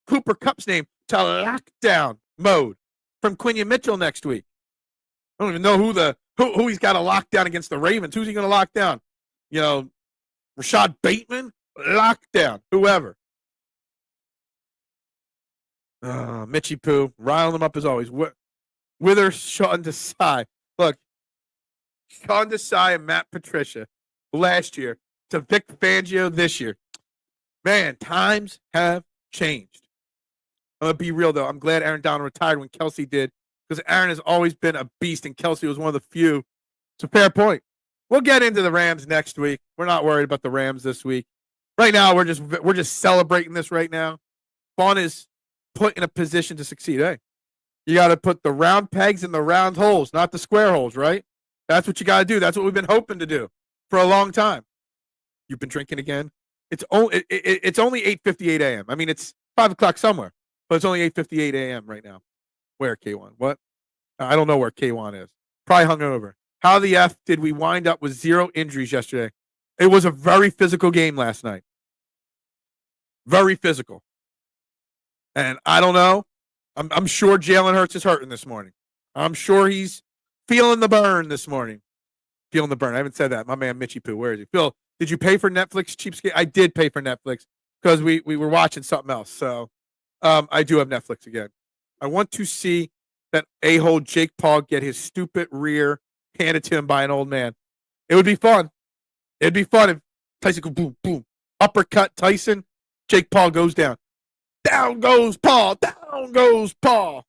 Cooper Kupp's name to lockdown mode from Quinion Mitchell next week. I don't even know who he's got to lock down against the Ravens. Who's he going to lock down? You know, Rashad Bateman? Lockdown. Whoever. Mitchie Poo, riling them up as always. Wither, Sean Desai. Look, Sean Desai and Matt Patricia last year to Vic Fangio this year. Man, times have changed. I'm going to be real, though. I'm glad Aaron Donald retired when Kelsey did, because Aaron has always been a beast, and Kelsey was one of the few. It's a fair point. We'll get into the Rams next week. We're not worried about the Rams this week. Right now, we're just celebrating this right now. Vaughn is put in a position to succeed. Hey, you got to put the round pegs in the round holes, not the square holes, right? That's what you got to do. That's what we've been hoping to do for a long time. You've been drinking again? It's only 8:58 a.m. I mean, it's 5 o'clock somewhere, but it's only 8:58 a.m. right now. Where, K1? What? I don't know where K1 is. Probably hungover. How the F did we wind up with 0 injuries yesterday? It was a very physical game last night. Very physical. And I don't know. I'm sure Jalen Hurts is hurting this morning. I'm sure he's feeling the burn this morning. Feeling the burn. I haven't said that. My man Mitchie Poo, where is he? Phil, did you pay for Netflix, cheapskate? I did pay for Netflix because we were watching something else. So I do have Netflix again. I want to see that a-hole Jake Paul get his stupid rear handed to him by an old man. It would be fun. It'd be fun if Tyson goes boom, boom. Uppercut Tyson. Jake Paul goes down. Down goes Paul. Down goes Paul.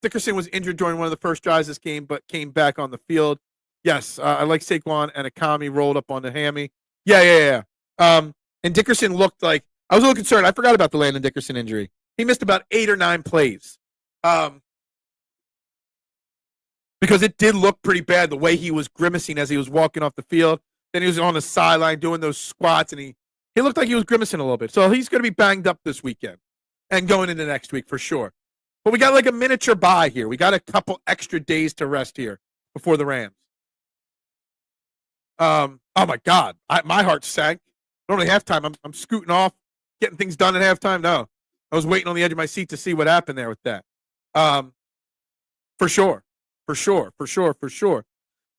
Dickerson was injured during one of the first drives this game, but came back on the field. Yes, I like Saquon, and Akami rolled up on the hammy. Yeah. And Dickerson looked like, I was a little concerned. I forgot about the Landon Dickerson injury. He missed about 8 or 9 plays. Because it did look pretty bad the way he was grimacing as he was walking off the field. Then he was on the sideline doing those squats, and he looked like he was grimacing a little bit. So he's going to be banged up this weekend and going into next week for sure. But we got like a miniature bye here. We got a couple extra days to rest here before the Rams. Oh, my God. My heart sank. Normally halftime, I'm scooting off, getting things done at halftime. No. I was waiting on the edge of my seat to see what happened there with that. For sure.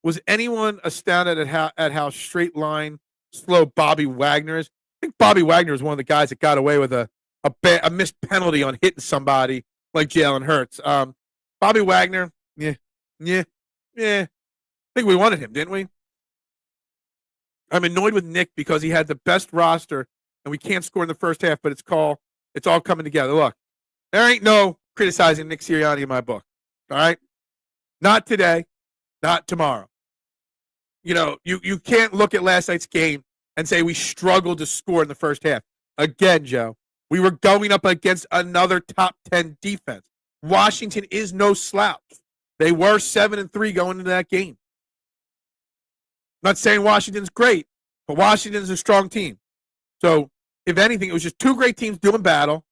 Was anyone astounded at how straight line slow Bobby Wagner is? I think Bobby Wagner is one of the guys that got away with a missed penalty on hitting somebody like Jalen Hurts. Bobby Wagner, yeah. I think we wanted him, didn't we? I'm annoyed with Nick because he had the best roster and we can't score in the first half, but it's all coming together. Look, there ain't no criticizing Nick Sirianni in my book. All right? Not today, not tomorrow. You can't look at last night's game and say we struggled to score in the first half. Again, Joe, we were going up against another top 10 defense. Washington is no slouch. They were 7-3 going into that game. I'm not saying Washington's great, but Washington's a strong team. So, if anything, it was just two great teams doing battle,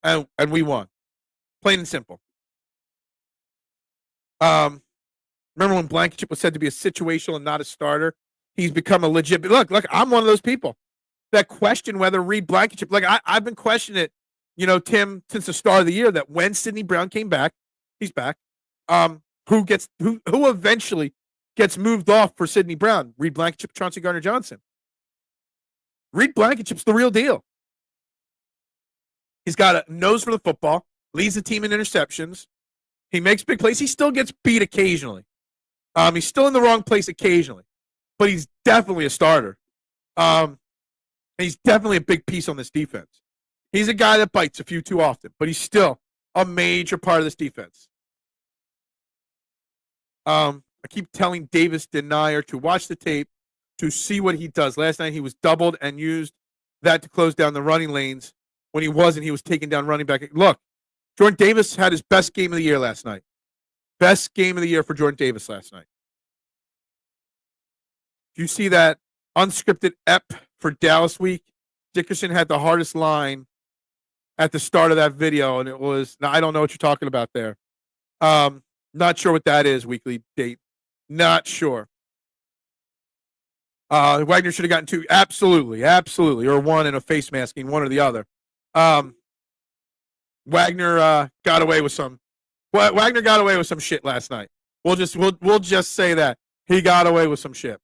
and we won. Plain and simple. Remember when Blankenship was said to be a situational and not a starter? He's become a legit. Look, I'm one of those people that question whether Reed Blankenship. I've been questioning it, Tim, since the start of the year. That when Sidney Brown came back, he's back. Who eventually gets moved off for Sidney Brown? Reed Blankenship, Chauncey Gardner-Johnson. Reed Blankenship's the real deal. He's got a nose for the football, leads the team in interceptions. He makes big plays. He still gets beat occasionally. He's still in the wrong place occasionally, but he's definitely a starter. He's definitely a big piece on this defense. He's a guy that bites a few too often, but he's still a major part of this defense. I keep telling Davis Denier to watch the tape to see what he does. Last night he was doubled and used that to close down the running lanes. When he wasn't, he was taking down running back. Look, Jordan Davis had his best game of the year last night. Best game of the year for Jordan Davis last night. Do you see that unscripted ep for Dallas week? Dickerson had the hardest line at the start of that video, and it was, I don't know what you're talking about there. Not sure what that is, weekly date. Not sure. Wagner should have gotten two. Absolutely. Or one in a face masking, one or the other. Wagner got away with some. Wagner got away with some shit last night. We'll just say that he got away with some shit.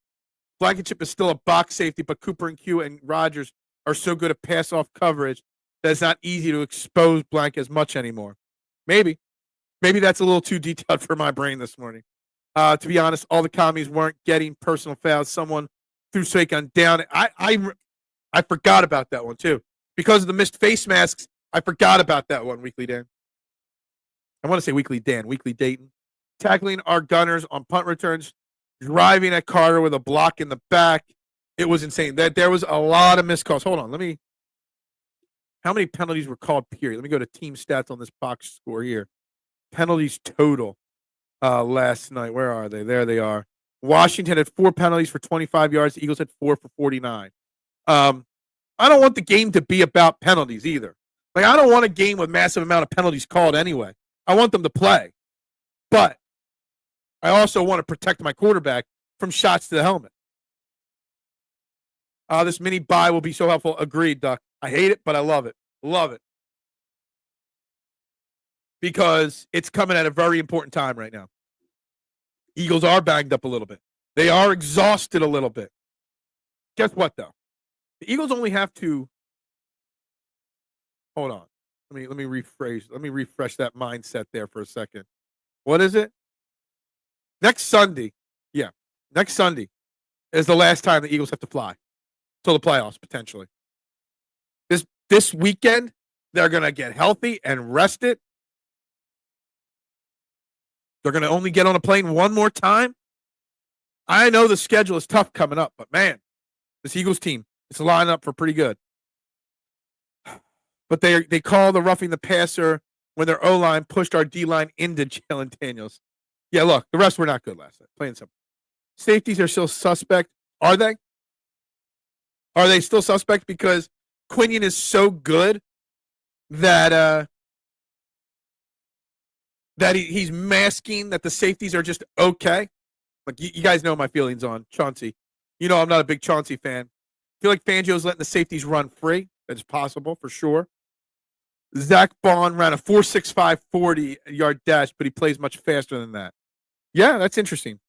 Blankenship is still a box safety, but Cooper and Q and Rogers are so good at pass off coverage that it's not easy to expose Blank as much anymore. Maybe that's a little too detailed for my brain this morning. To be honest, all the commies weren't getting personal fouls. Someone threw Saquon down. I forgot about that one too because of the missed face masks. I forgot about that one, Weekly Dan. I want to say Weekly Dan, Weekly Dayton. Tackling our gunners on punt returns, driving at Carter with a block in the back. It was insane. There was a lot of missed calls. Hold on, how many penalties were called, period? Let me go to team stats on this box score here. Penalties total last night. Where are they? There they are. Washington had 4 penalties for 25 yards. The Eagles had 4 for 49. I don't want the game to be about penalties either. I don't want a game with massive amount of penalties called anyway. I want them to play. But I also want to protect my quarterback from shots to the helmet. This mini bye will be so helpful. Agreed, Duck. I hate it, but I love it. Love it. Because it's coming at a very important time right now. Eagles are banged up a little bit. They are exhausted a little bit. Guess what, though? The Eagles only have to. Hold on. Let me rephrase. Let me refresh that mindset there for a second. What is it? Next Sunday. Yeah. Next Sunday is the last time the Eagles have to fly till the playoffs, potentially. This weekend, they're going to get healthy and rested. They're going to only get on a plane one more time. I know the schedule is tough coming up, but man, this Eagles team is lining up for pretty good. But they call the roughing the passer when their O-line pushed our D-line into Jalen Daniels. Yeah, look, the rest were not good last night. Plain and simple. Safeties are still suspect. Are they? Are they still suspect because Quinion is so good that he's masking that the safeties are just okay? Like you guys know my feelings on Chauncey. You know I'm not a big Chauncey fan. I feel like Fangio's letting the safeties run free. That's possible for sure. Zach Bond ran a 4.65 40-yard dash, but he plays much faster than that. Yeah, that's interesting.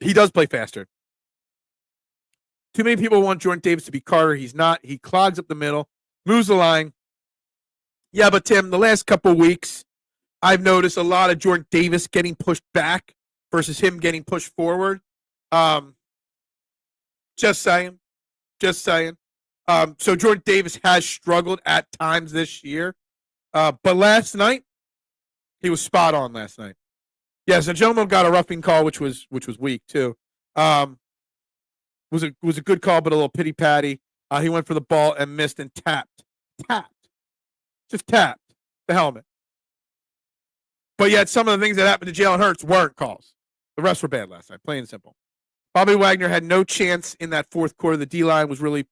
He does play faster. Too many people want Jordan Davis to be Carter. He's not. He clogs up the middle, moves the line. Yeah, but Tim, the last couple of weeks, I've noticed a lot of Jordan Davis getting pushed back versus him getting pushed forward. Um, just saying. Just saying. So Jordan Davis has struggled at times this year. But last night, he was spot on last night. Yeah, so Jomo got a roughing call, which was weak too. Was a good call, but a little pity patty. He went for the ball and missed and just tapped the helmet. But yet, some of the things that happened to Jalen Hurts weren't calls. The rest were bad last night, plain and simple. Bobby Wagner had no chance in that fourth quarter. The D-line was really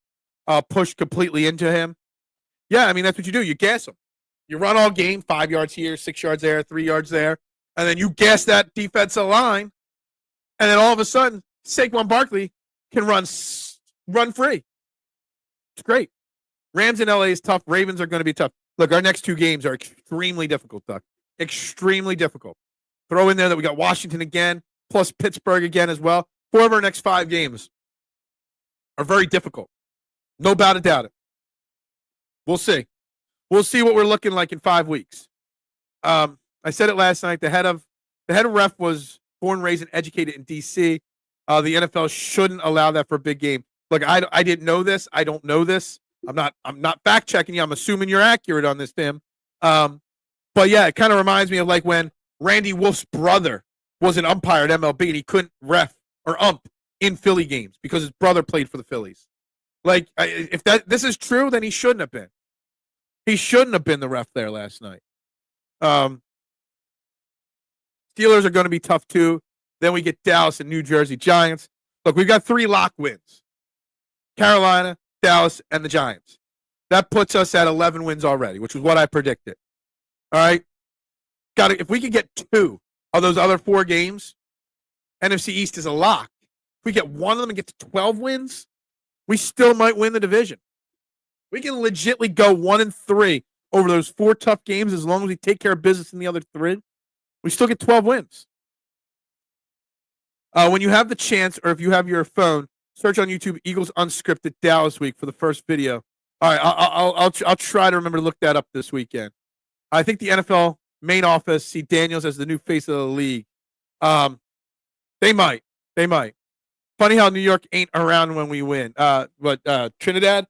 pushed completely into him. Yeah, I mean, that's what you do. You gas them. You run all game, 5 yards here, 6 yards there, 3 yards there, and then you gas that defensive line, and then all of a sudden, Saquon Barkley can run free. It's great. Rams in LA is tough. Ravens are going to be tough. Look, our next 2 games are extremely difficult, Duck. Extremely difficult. Throw in there that we got Washington again, plus Pittsburgh again as well. 4 of our next 5 games are very difficult. No doubt about it. We'll see. We'll see what we're looking like in 5 weeks. I said it last night. The head of ref was born, raised, and educated in D.C. The NFL shouldn't allow that for a big game. Look, I didn't know this. I don't know this. I'm not fact checking you. I'm assuming you're accurate on this, Tim. But yeah, it kind of reminds me of like when Randy Wolf's brother was an umpire at MLB and he couldn't ref or ump in Philly games because his brother played for the Phillies. Like, if this is true, then he shouldn't have been. He shouldn't have been the ref there last night. Steelers are going to be tough too. Then we get Dallas and New Jersey Giants. Look, we've got 3 lock wins. Carolina, Dallas, and the Giants. That puts us at 11 wins already, which is what I predicted. All right? If we could get 2 of those other 4 games, NFC East is a lock. If we get 1 of them and get to 12 wins, we still might win the division. We can legitimately go 1-3 over those 4 tough games as long as we take care of business in the other 3. We still get 12 wins. When you have the chance, or if you have your phone, search on YouTube Eagles Unscripted Dallas Week for the first video. All right, I'll try to remember to look that up this weekend. I think the NFL main office see Daniels as the new face of the league. They might. Funny how New York ain't around when we win. But Trinidad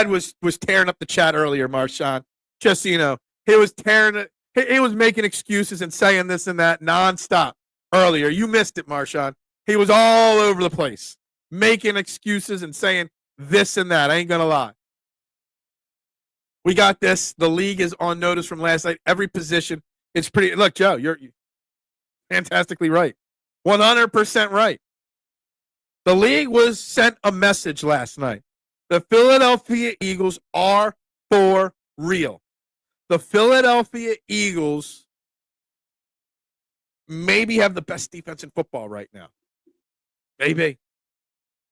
was tearing up the chat earlier, Marshawn. Just so you know, he was tearing it. He was making excuses and saying this and that nonstop earlier. You missed it, Marshawn. He was all over the place, making excuses and saying this and that. I ain't gonna lie. We got this. The league is on notice from last night. Every position. It's pretty. Look, Joe, you're fantastically right. 100% right. The league was sent a message last night. The Philadelphia Eagles are for real. The Philadelphia Eagles maybe have the best defense in football right now. Maybe.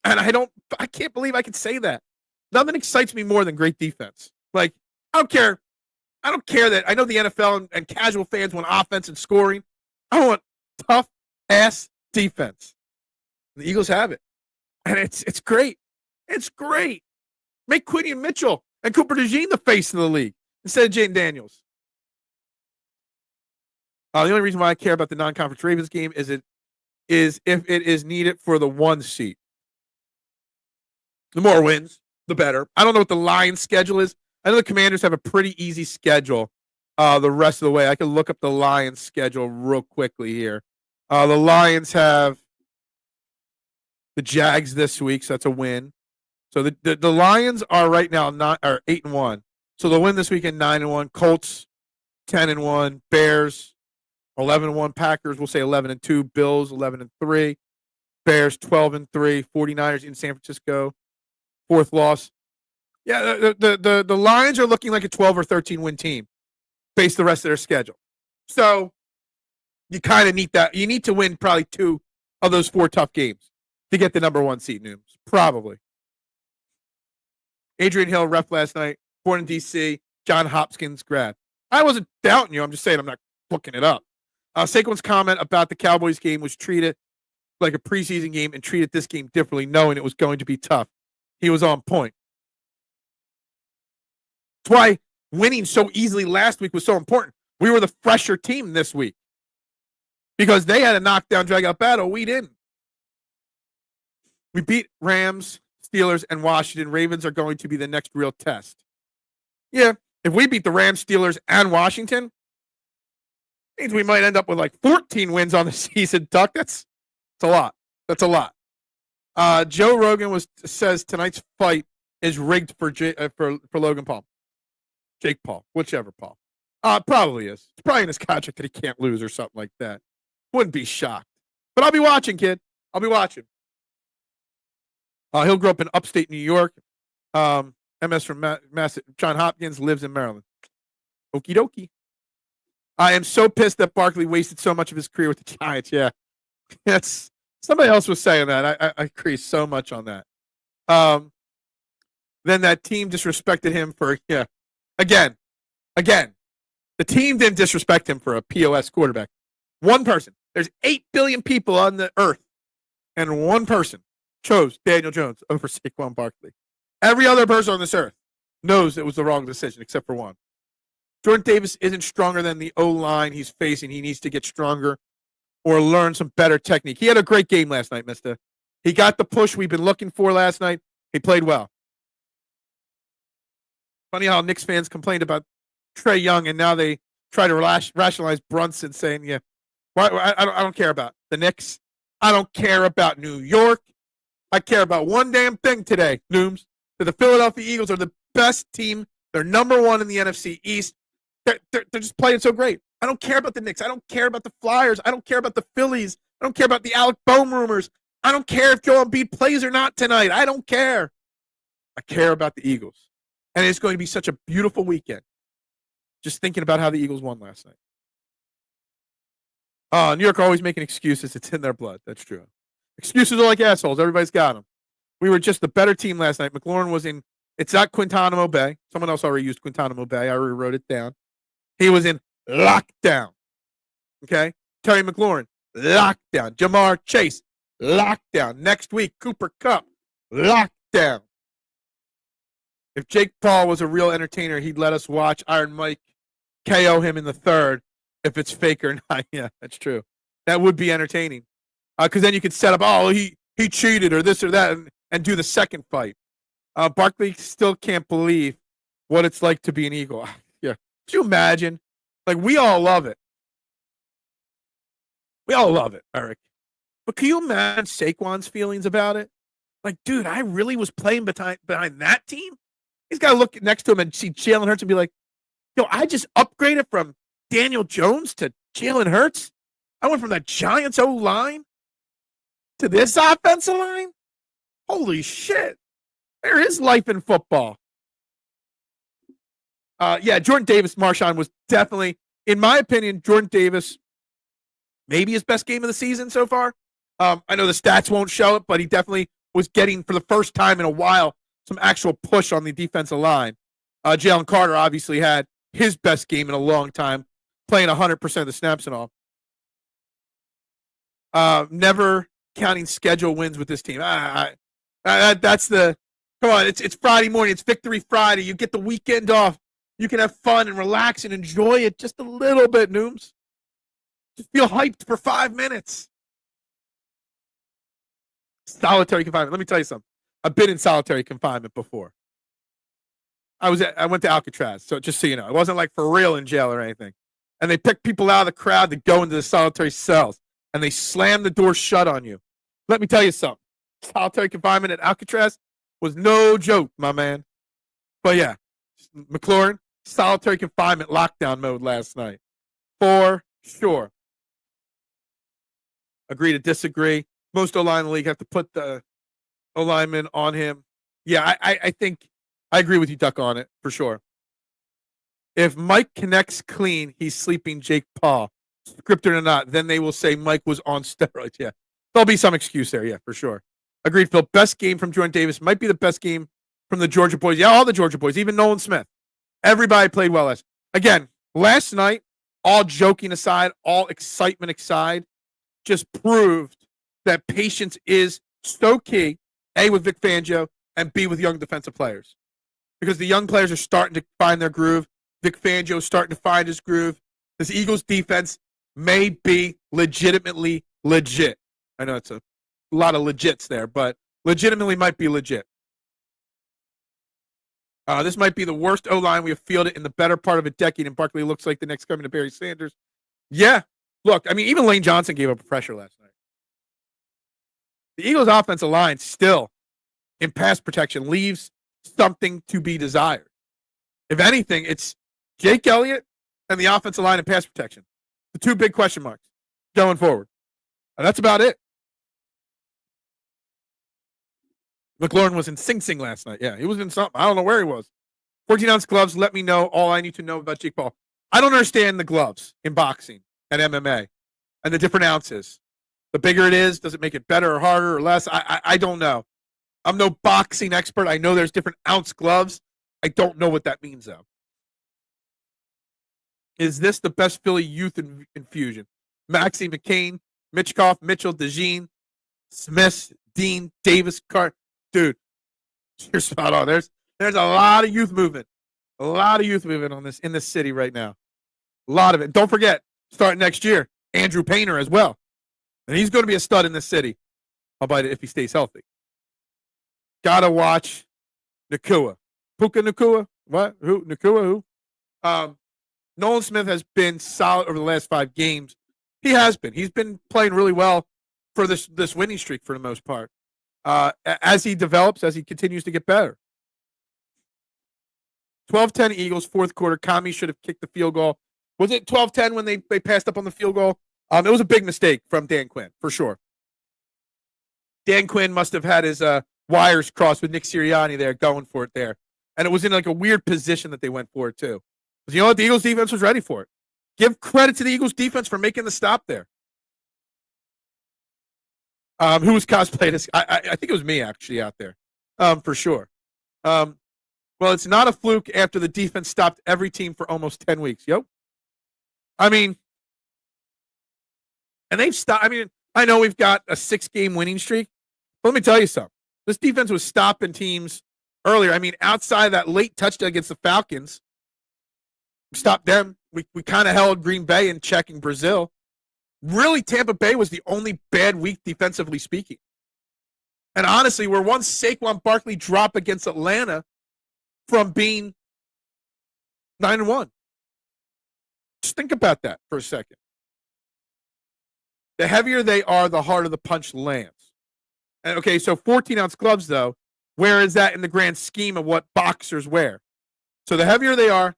And I can't believe I can say that. Nothing excites me more than great defense. Like, I don't care. I don't care that I know the NFL and casual fans want offense and scoring. I want tough ass defense. The Eagles have it. And it's great. It's great. Make Quinion Mitchell and Cooper DeJean the face of the league instead of Jayden Daniels. The only reason why I care about the non-conference Ravens game is if it is needed for the 1 seat. The more wins, the better. I don't know what the Lions' schedule is. I know the Commanders have a pretty easy schedule the rest of the way. I can look up the Lions' schedule real quickly here. The Lions have the Jags this week, so that's a win. So the Lions are right now 8-1. So they'll win this weekend 9-1. Colts 10-1. Bears 11-1. Packers we'll say 11-2. Bills 11-3. Bears 12-3. 49ers in San Francisco 4th loss. Yeah, the Lions are looking like a 12 or 13 win team based the rest of their schedule. So you kind of need that. You need to win probably 2 of those 4 tough games to get the number 1 seed, Nooms. Probably. Adrian Hill, ref last night, born in D.C., John Hopkins grad. I wasn't doubting you. I'm just saying I'm not looking it up. Saquon's comment about the Cowboys game was treated like a preseason game and treated this game differently, knowing it was going to be tough. He was on point. That's why winning so easily last week was so important. We were the fresher team this week because they had a knockdown, drag-out battle. We didn't. We beat Rams, Steelers, and Washington. Ravens are going to be the next real test. Yeah, if we beat the Rams, Steelers, and Washington, it means we might end up with like 14 wins on the season, Duck. That's a lot. That's a lot. Joe Rogan says tonight's fight is rigged for Logan Paul. Jake Paul, whichever Paul. Probably is. It's probably in his contract that he can't lose or something like that. Wouldn't be shocked. But I'll be watching, kid. I'll be watching. He'll grow up in upstate New York. MS from John Hopkins, lives in Maryland. Okie dokie. I am so pissed that Barkley wasted so much of his career with the Giants. Yeah. That's somebody else was saying that. I agree so much on that. Then that team disrespected him for, yeah. Again, the team didn't disrespect him for a POS quarterback. One person. There's 8 billion people on the earth, and one person chose Daniel Jones over Saquon Barkley. Every other person on this earth knows it was the wrong decision, except for one. Jordan Davis isn't stronger than the O-line he's facing. He needs to get stronger or learn some better technique. He had a great game last night, mister. He got the push we've been looking for last night. He played well. Funny how Knicks fans complained about Trae Young, and now they try to rationalize Brunson, saying, yeah, I don't care about the Knicks. I don't care about New York. I care about one damn thing today, Nooms. The Philadelphia Eagles are the best team. They're number one in the NFC East. They're just playing so great. I don't care about the Knicks. I don't care about the Flyers. I don't care about the Phillies. I don't care about the Alec Bohm rumors. I don't care if Joel Embiid plays or not tonight. I don't care. I care about the Eagles. And it's going to be such a beautiful weekend. Just thinking about how the Eagles won last night. New York always making excuses. It's in their blood. That's true. Excuses are like assholes. Everybody's got them. We were just the better team last night. McLaurin was in, it's not Guantanamo Bay. Someone else already used Guantanamo Bay. I already wrote it down. He was in lockdown. Okay? Terry McLaurin, lockdown. Jamar Chase, lockdown. Next week, Cooper Kupp, lockdown. If Jake Paul was a real entertainer, he'd let us watch Iron Mike KO him in the third if it's fake or not. Yeah, that's true. That would be entertaining. Because then you could set up, oh, he cheated or this or that and do the second fight. Barkley still can't believe what it's like to be an Eagle. Yeah. Could you imagine? Like, we all love it. We all love it, Eric. But can you imagine Saquon's feelings about it? Like, dude, I really was playing behind that team? He's got to look next to him and see Jalen Hurts and be like, yo, I just upgraded from Daniel Jones to Jalen Hurts? I went from that Giants O-line to this offensive line? Holy shit. There is life in football. Yeah, Jordan Davis, Marshawn, was definitely, in my opinion, Jordan Davis, maybe his best game of the season so far. I know the stats won't show it, but he definitely was getting, for the first time in a while, some actual push on the defensive line. Jalen Carter obviously had his best game in a long time, playing 100% of the snaps and all. Never counting schedule wins with this team. That's the, come on, it's Friday morning. It's Victory Friday. You get the weekend off. You can have fun and relax and enjoy it just a little bit, Nooms. Just feel hyped for 5 minutes. Solitary confinement. Let me tell you something. I've been in solitary confinement before. I went to Alcatraz, so just so you know. It wasn't like for real in jail or anything. And they picked people out of the crowd to go into the solitary cells, and they slammed the door shut on you. Let me tell you something. Solitary confinement at Alcatraz was no joke, my man. But yeah, McLaurin, solitary confinement lockdown mode last night. For sure. Agree to disagree. Most O-line in the league have to put the O-lineman on him. Yeah, I think I agree with you, Duck, on it, for sure. If Mike connects clean, he's sleeping Jake Paul. Scripted or not, then they will say Mike was on steroids. Yeah, there'll be some excuse there. Yeah, for sure. Agreed, Phil. Best game from Jordan Davis. Might be the best game from the Georgia boys. Yeah, all the Georgia boys, even Nolan Smith. Everybody played well last night, all joking aside, all excitement aside, just proved that patience is so key, A, with Vic Fangio, and B, with young defensive players. Because the young players are starting to find their groove. Vic Fangio starting to find his groove. This Eagles defense may be legitimately legit. I know it's a lot of legits there, but legitimately might be legit. This might be the worst O-line we have fielded in the better part of a decade, and Barkley looks like the next coming to Barry Sanders. Yeah, look, I mean, even Lane Johnson gave up pressure last night. The Eagles' offensive line still, in pass protection, leaves something to be desired. If anything, it's Jake Elliott and the offensive line and pass protection. The two big question marks going forward. And that's about it. McLaurin was in Sing Sing last night. Yeah, he was in something. I don't know where he was. 14-ounce gloves let me know all I need to know about Jake Paul. I don't understand the gloves in boxing and MMA and the different ounces. The bigger it is, does it make it better or harder or less? I don't know. I'm no boxing expert. I know there's different ounce gloves. I don't know what that means, though. Is this the best Philly youth infusion? Maxie McCain, Mitchkoff, Mitchell, DeJean, Smith, Dean, Davis, Cart. Dude, you're spot on. There's a lot of youth movement. A lot of youth movement on this in this city right now. A lot of it. Don't forget, starting next year, Andrew Painter as well. And he's going to be a stud in this city. Albeit if he stays healthy. Gotta watch Nakua. Puka Nakua? What? Who? Nakua? Who? Nolan Smith has been solid over the last 5 games. He has been. He's been playing really well for this winning streak for the most part. As he develops, as he continues to get better. 12-10 Eagles, fourth quarter. Kami should have kicked the field goal. Was it 12-10 when they passed up on the field goal? It was a big mistake from Dan Quinn, for sure. Dan Quinn must have had his wires crossed with Nick Sirianni there going for it there. And it was in like a weird position that they went for it too. Because you know what? The Eagles defense was ready for it. Give credit to the Eagles defense for making the stop there. Who was cosplaying this? I think it was me actually out there. For sure. Well, it's not a fluke after the defense stopped every team for almost 10 weeks. Yep. I mean, and they've stopped. I mean, I know we've got a 6-game winning streak, but let me tell you something. This defense was stopping teams earlier. I mean, outside of that late touchdown against the Falcons, we stopped them. We kind of held Green Bay in check in Brazil. Really, Tampa Bay was the only bad week defensively speaking. And honestly, we're one Saquon Barkley drop against Atlanta from being 9-1. Just think about that for a second. The heavier they are, the harder the punch lands. And okay, so 14-ounce gloves, though, where is that in the grand scheme of what boxers wear? So the heavier they are,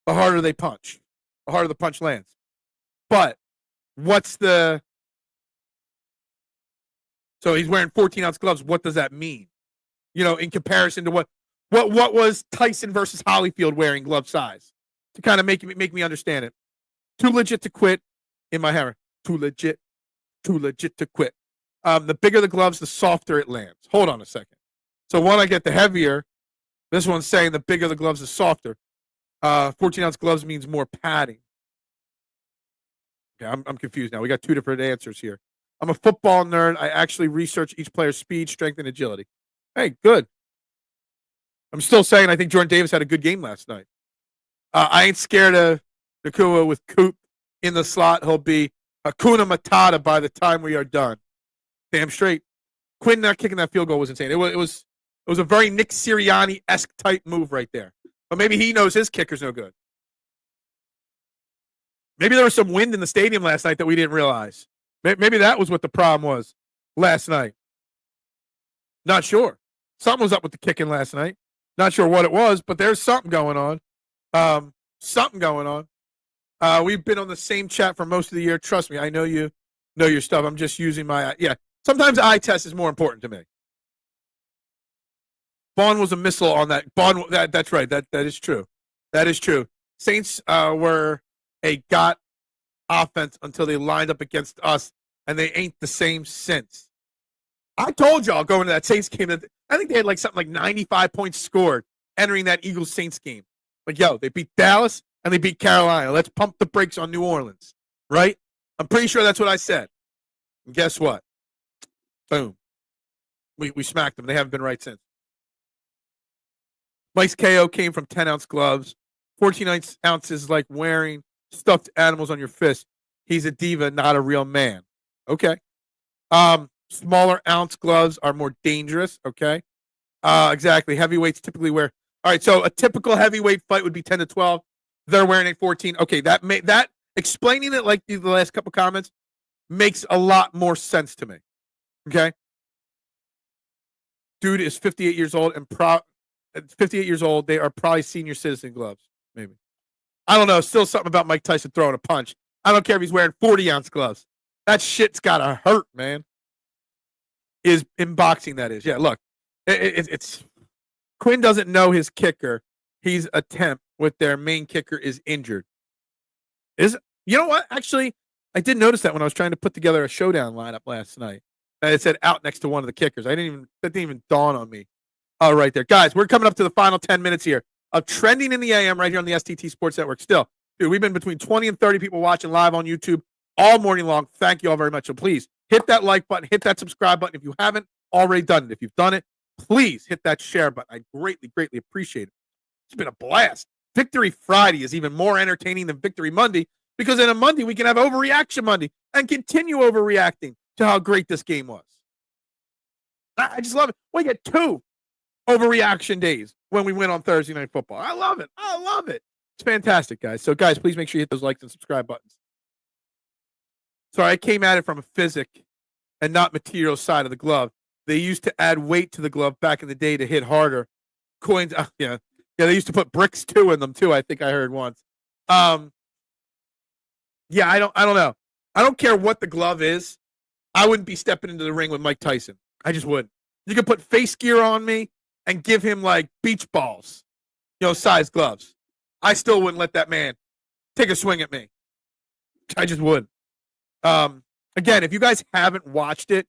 the harder they punch. The harder the punch lands. But what's the... So he's wearing 14-ounce gloves. What does that mean? You know, in comparison to what was Tyson versus Holyfield wearing glove size? To kind of make me understand it. Too legit to quit in my hammer. Too legit to quit. The bigger the gloves, the softer it lands. Hold on a second. So one, I get the heavier. This one's saying the bigger the gloves, the softer. 14-ounce gloves means more padding. Okay, I'm confused now. We got 2 different answers here. I'm a football nerd. I actually research each player's speed, strength, and agility. Hey, good. I'm still saying I think Jordan Davis had a good game last night. I ain't scared of Nakua with Coop in the slot. He'll be Hakuna Matata by the time we are done. Damn straight. Quinn not kicking that field goal was insane. It was a very Nick Sirianni-esque type move right there. But maybe he knows his kicker's no good. Maybe there was some wind in the stadium last night that we didn't realize. Maybe that was what the problem was last night. Not sure. Something was up with the kicking last night. Not sure what it was, but there's something going on. We've been on the same chat for most of the year. Trust me, I know you know your stuff. I'm just using my sometimes eye test is more important to me. Vaughn was a missile on that. That's right. That is true. That is true. Saints were a got offense until they lined up against us, and they ain't the same since. I told y'all going to that Saints game that I think they had like something like 95 points scored entering that Eagles-Saints game. Like, yo, they beat Dallas and they beat Carolina. Let's pump the brakes on New Orleans, right? I'm pretty sure that's what I said. And guess what? Boom. We smacked them. They haven't been right since. Mike's KO came from 10-ounce gloves. 14 ounces is like wearing stuffed animals on your fist. He's a diva, not a real man. Okay. Smaller ounce gloves are more dangerous. Okay. Exactly. Heavyweights typically wear. All right. So a typical heavyweight fight would be 10 to 12. They're wearing a 14. Okay. That explaining it like the last couple comments makes a lot more sense to me. Okay. Dude is 58 years old and 58 years old. They are probably senior citizen gloves. Maybe. I don't know. Still something about Mike Tyson throwing a punch. I don't care if he's wearing 40-ounce gloves. That shit's got to hurt, man. Is in boxing, that is. Yeah, look. It's Quinn doesn't know his kicker. He's attempt with their main kicker is injured. You know what? Actually, I did notice that when I was trying to put together a showdown lineup last night. And it said out next to one of the kickers. That didn't even dawn on me. Oh, right there. Guys, we're coming up to the final 10 minutes here of Trending in the AM right here on the STT Sports Network. Still, dude, we've been between 20 and 30 people watching live on YouTube all morning long. Thank you all very much. So please hit that like button, hit that subscribe button if you haven't already done it. If you've done it, please hit that share button. I greatly, greatly appreciate it. It's been a blast. Victory Friday is even more entertaining than Victory Monday because in a Monday we can have Overreaction Monday and continue overreacting to how great this game was. I just love it. We get 2 overreaction days when we win on Thursday Night Football. I love it. I love it. It's fantastic, guys. So, guys, please make sure you hit those likes and subscribe buttons. Sorry, I came at it from a physic and not material side of the glove. They used to add weight to the glove back in the day to hit harder. Coins, yeah. They used to put bricks too in them too. I think I heard once. Yeah, I don't know. I don't care what the glove is. I wouldn't be stepping into the ring with Mike Tyson. I just wouldn't. You could put face gear on me and give him like beach balls, size gloves. I still wouldn't let that man take a swing at me. I just wouldn't. Again, if you guys haven't watched it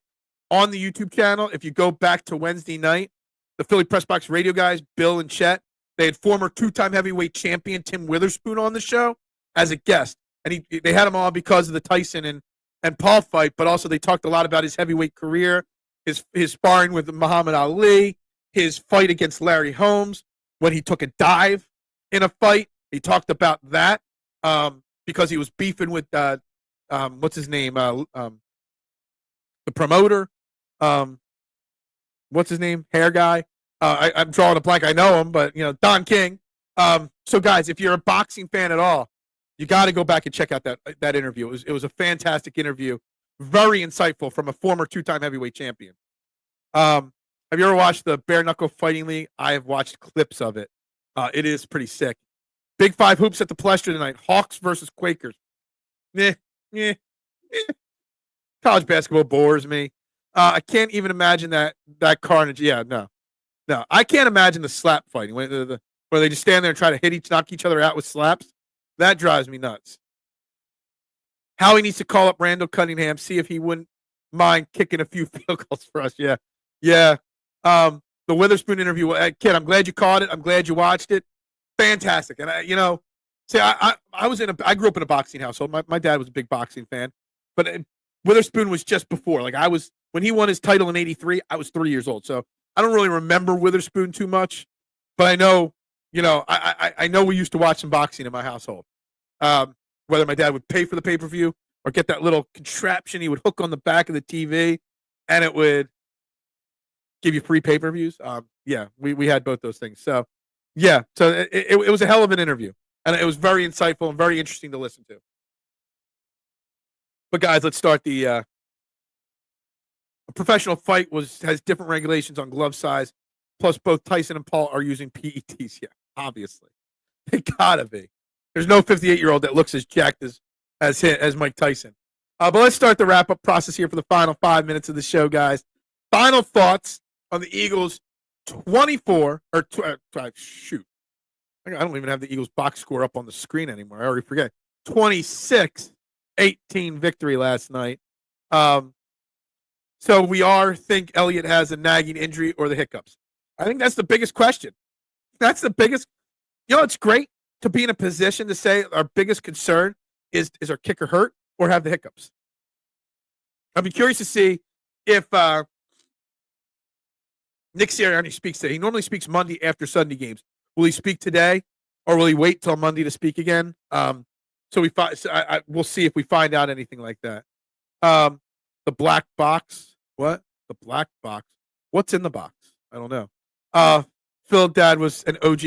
on the YouTube channel, if you go back to Wednesday night, the Philly Press Box Radio guys, Bill and Chet, they had former 2-time heavyweight champion Tim Witherspoon on the show as a guest. And they had him on because of the Tyson and Paul fight, but also they talked a lot about his heavyweight career, his sparring with Muhammad Ali, his fight against Larry Holmes, when he took a dive in a fight. He talked about that because he was beefing with, what's his name? The promoter. What's his name? Hair guy. I'm drawing a blank. I know him, but, Don King. So, guys, if you're a boxing fan at all, you got to go back and check out that interview. It was a fantastic interview. Very insightful from a former 2-time heavyweight champion. Have you ever watched the Bare Knuckle Fighting League? I have watched clips of it. It is pretty sick. Big 5 hoops at the Palestra tonight. Hawks versus Quakers. College basketball bores me. I can't even imagine that carnage. Yeah, no. I can't imagine the slap fighting where they just stand there and try to knock each other out with slaps. That drives me nuts. Howie needs to call up Randall Cunningham, see if he wouldn't mind kicking a few field goals for us. Yeah. The Witherspoon interview, kid, I'm glad you caught it. I'm glad you watched it. Fantastic. And I grew up in a boxing household. My dad was a big boxing fan, but Witherspoon was just before. When he won his title in '83, I was 3 years old. So I don't really remember Witherspoon too much, but I know, I know we used to watch some boxing in my household. Whether my dad would pay for the pay-per-view or get that little contraption he would hook on the back of the TV, and it would give you free pay-per-views. Yeah, we had both those things. So, yeah, it was a hell of an interview, and it was very insightful and very interesting to listen to. But guys, let's start a professional fight has different regulations on glove size. Plus, both Tyson and Paul are using PETs. Yeah, obviously, they gotta be. There's no 58-year-old that looks as jacked as Mike Tyson. But let's start the wrap-up process here for the final 5 minutes of the show, guys. Final thoughts on the Eagles' 24 or shoot. I don't even have the Eagles box score up on the screen anymore. I already forget. 26-18 victory last night. So we think Elliott has a nagging injury or the hiccups. I think that's the biggest question. That's the biggest. It's great to be in a position to say our biggest concern is our kicker hurt or have the hiccups. I'd be curious to see if Nick Sirianni speaks today. He normally speaks Monday after Sunday games. Will he speak today? or will he wait till Monday to speak again? So we'll see if we find out anything like that. The black box. What? The black box. What's in the box? I don't know. Phil dad was an OG.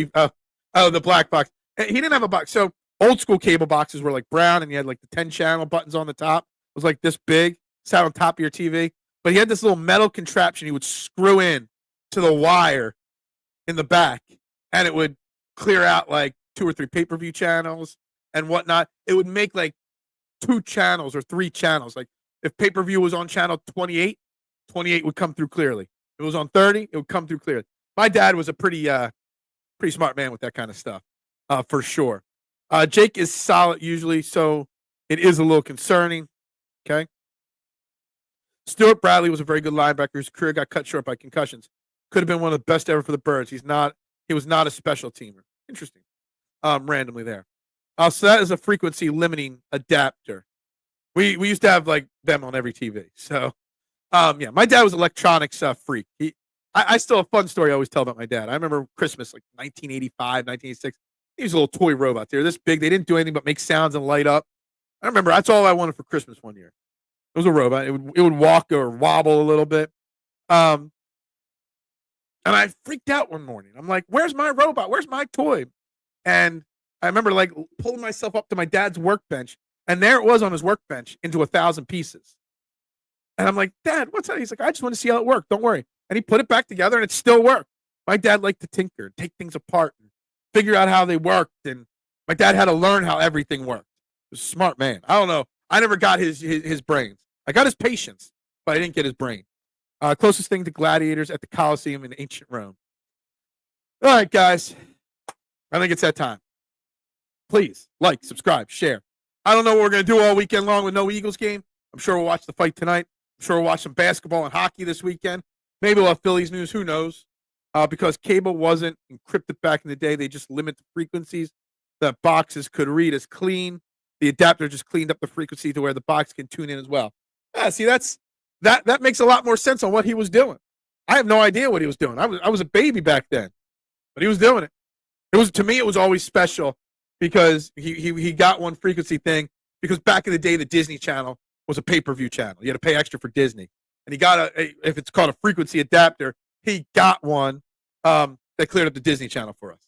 The black box. He didn't have a box. So old school cable boxes were like brown, and you had like the 10 channel buttons on the top. It was like this big, sat on top of your TV. But he had this little metal contraption he would screw in to the wire in the back, and it would clear out like 2 or 3 pay-per-view channels and whatnot. It would make like 2 channels or 3 channels. Like if pay-per-view was on channel 28, 28 would come through clearly. If it was on 30, it would come through clearly. My dad was a pretty smart man with that kind of stuff, for sure. Jake is solid usually, so it is a little concerning. Okay. Stuart Bradley was a very good linebacker. His career got cut short by concussions. Could have been one of the best ever for the Birds. He was not a special teamer. Interesting. Randomly there. So that is a frequency limiting adapter. We used to have like them on every TV. So yeah, my dad was an electronics freak. I still have a fun story I always tell about my dad. I remember Christmas like 1985, 1986. He was a little toy robot. They were this big. They didn't do anything but make sounds and light up. I remember that's all I wanted for Christmas one year. It was a robot. It would walk or wobble a little bit. And I freaked out one morning. I'm like, where's my robot? Where's my toy? And I remember like pulling myself up to my dad's workbench, and there it was on his workbench into 1,000 pieces. And I'm like, Dad, what's that? He's like, I just want to see how it worked. Don't worry. And he put it back together, and it still worked. My dad liked to tinker, take things apart, and figure out how they worked. And my dad had to learn how everything worked. He was a smart man. I don't know. I never got his brains. I got his patience, but I didn't get his brain. Closest thing to gladiators at the Colosseum in ancient Rome. All right, guys. I think it's that time. Please like, subscribe, share. I don't know what we're going to do all weekend long with no Eagles game. I'm sure we'll watch the fight tonight. I'm sure we'll watch some basketball and hockey this weekend. Maybe we'll have Phillies news. Who knows? Because cable wasn't encrypted back in the day. They just limit the frequencies that boxes could read as clean. The adapter just cleaned up the frequency to where the box can tune in as well. See, that makes a lot more sense on what he was doing. I have no idea what he was doing. I was a baby back then, but he was doing it. To me, it was always special because he got one frequency thing because back in the day, the Disney Channel was a pay-per-view channel. You had to pay extra for Disney. And he got if it's called a frequency adapter, he got one that cleared up the Disney Channel for us.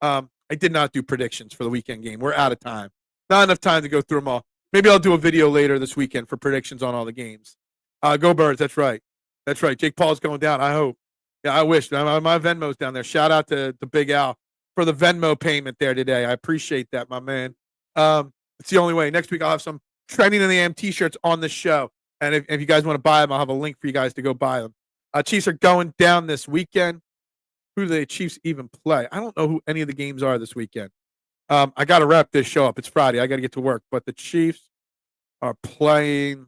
I did not do predictions for the weekend game. We're out of time. Not enough time to go through them all. Maybe I'll do a video later this weekend for predictions on all the games. Go Birds. That's right. That's right. Jake Paul's going down. I hope. Yeah, I wish. My Venmo's down there. Shout out to Big Al for the Venmo payment there today. I appreciate that, my man. It's the only way. Next week I'll have some Trending in the AM t-shirts on the show. And if you guys want to buy them, I'll have a link for you guys to go buy them. Chiefs are going down this weekend. Who do the Chiefs even play? I don't know who any of the games are this weekend. I got to wrap this show up. It's Friday. I got to get to work. But the Chiefs are playing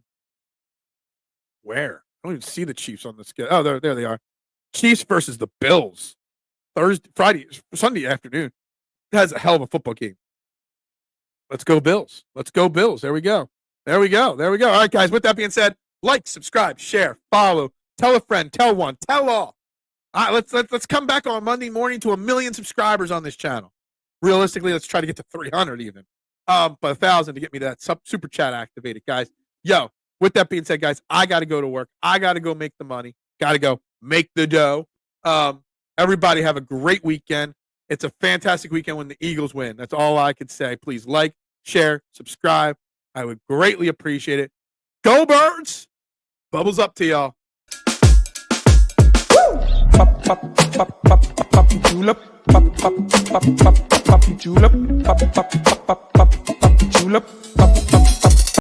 where? I don't even see the Chiefs on the schedule. Oh, there they are. Chiefs versus the Bills. Sunday afternoon. That's a hell of a football game. Let's go Bills. Let's go Bills. There we go. There we go. All right, guys. With that being said, like, subscribe, share, follow, tell a friend, tell one, tell all. Let's come back on Monday morning to 1 million subscribers on this channel. Realistically, let's try to get to 300 even. But 1,000 to get me that super chat activated, guys. Yo, with that being said, guys, I got to go to work. I got to go make the money. Got to go make the dough. Everybody have a great weekend. It's a fantastic weekend when the Eagles win. That's all I could say. Please like, share, subscribe. I would greatly appreciate it. Go Birds! Bubbles up to y'all. Pop, pop, pop, pop, pop, julep. Pop, pop, pop, pop, pop, julep. Pop, pop, pop, pop, pop, julep.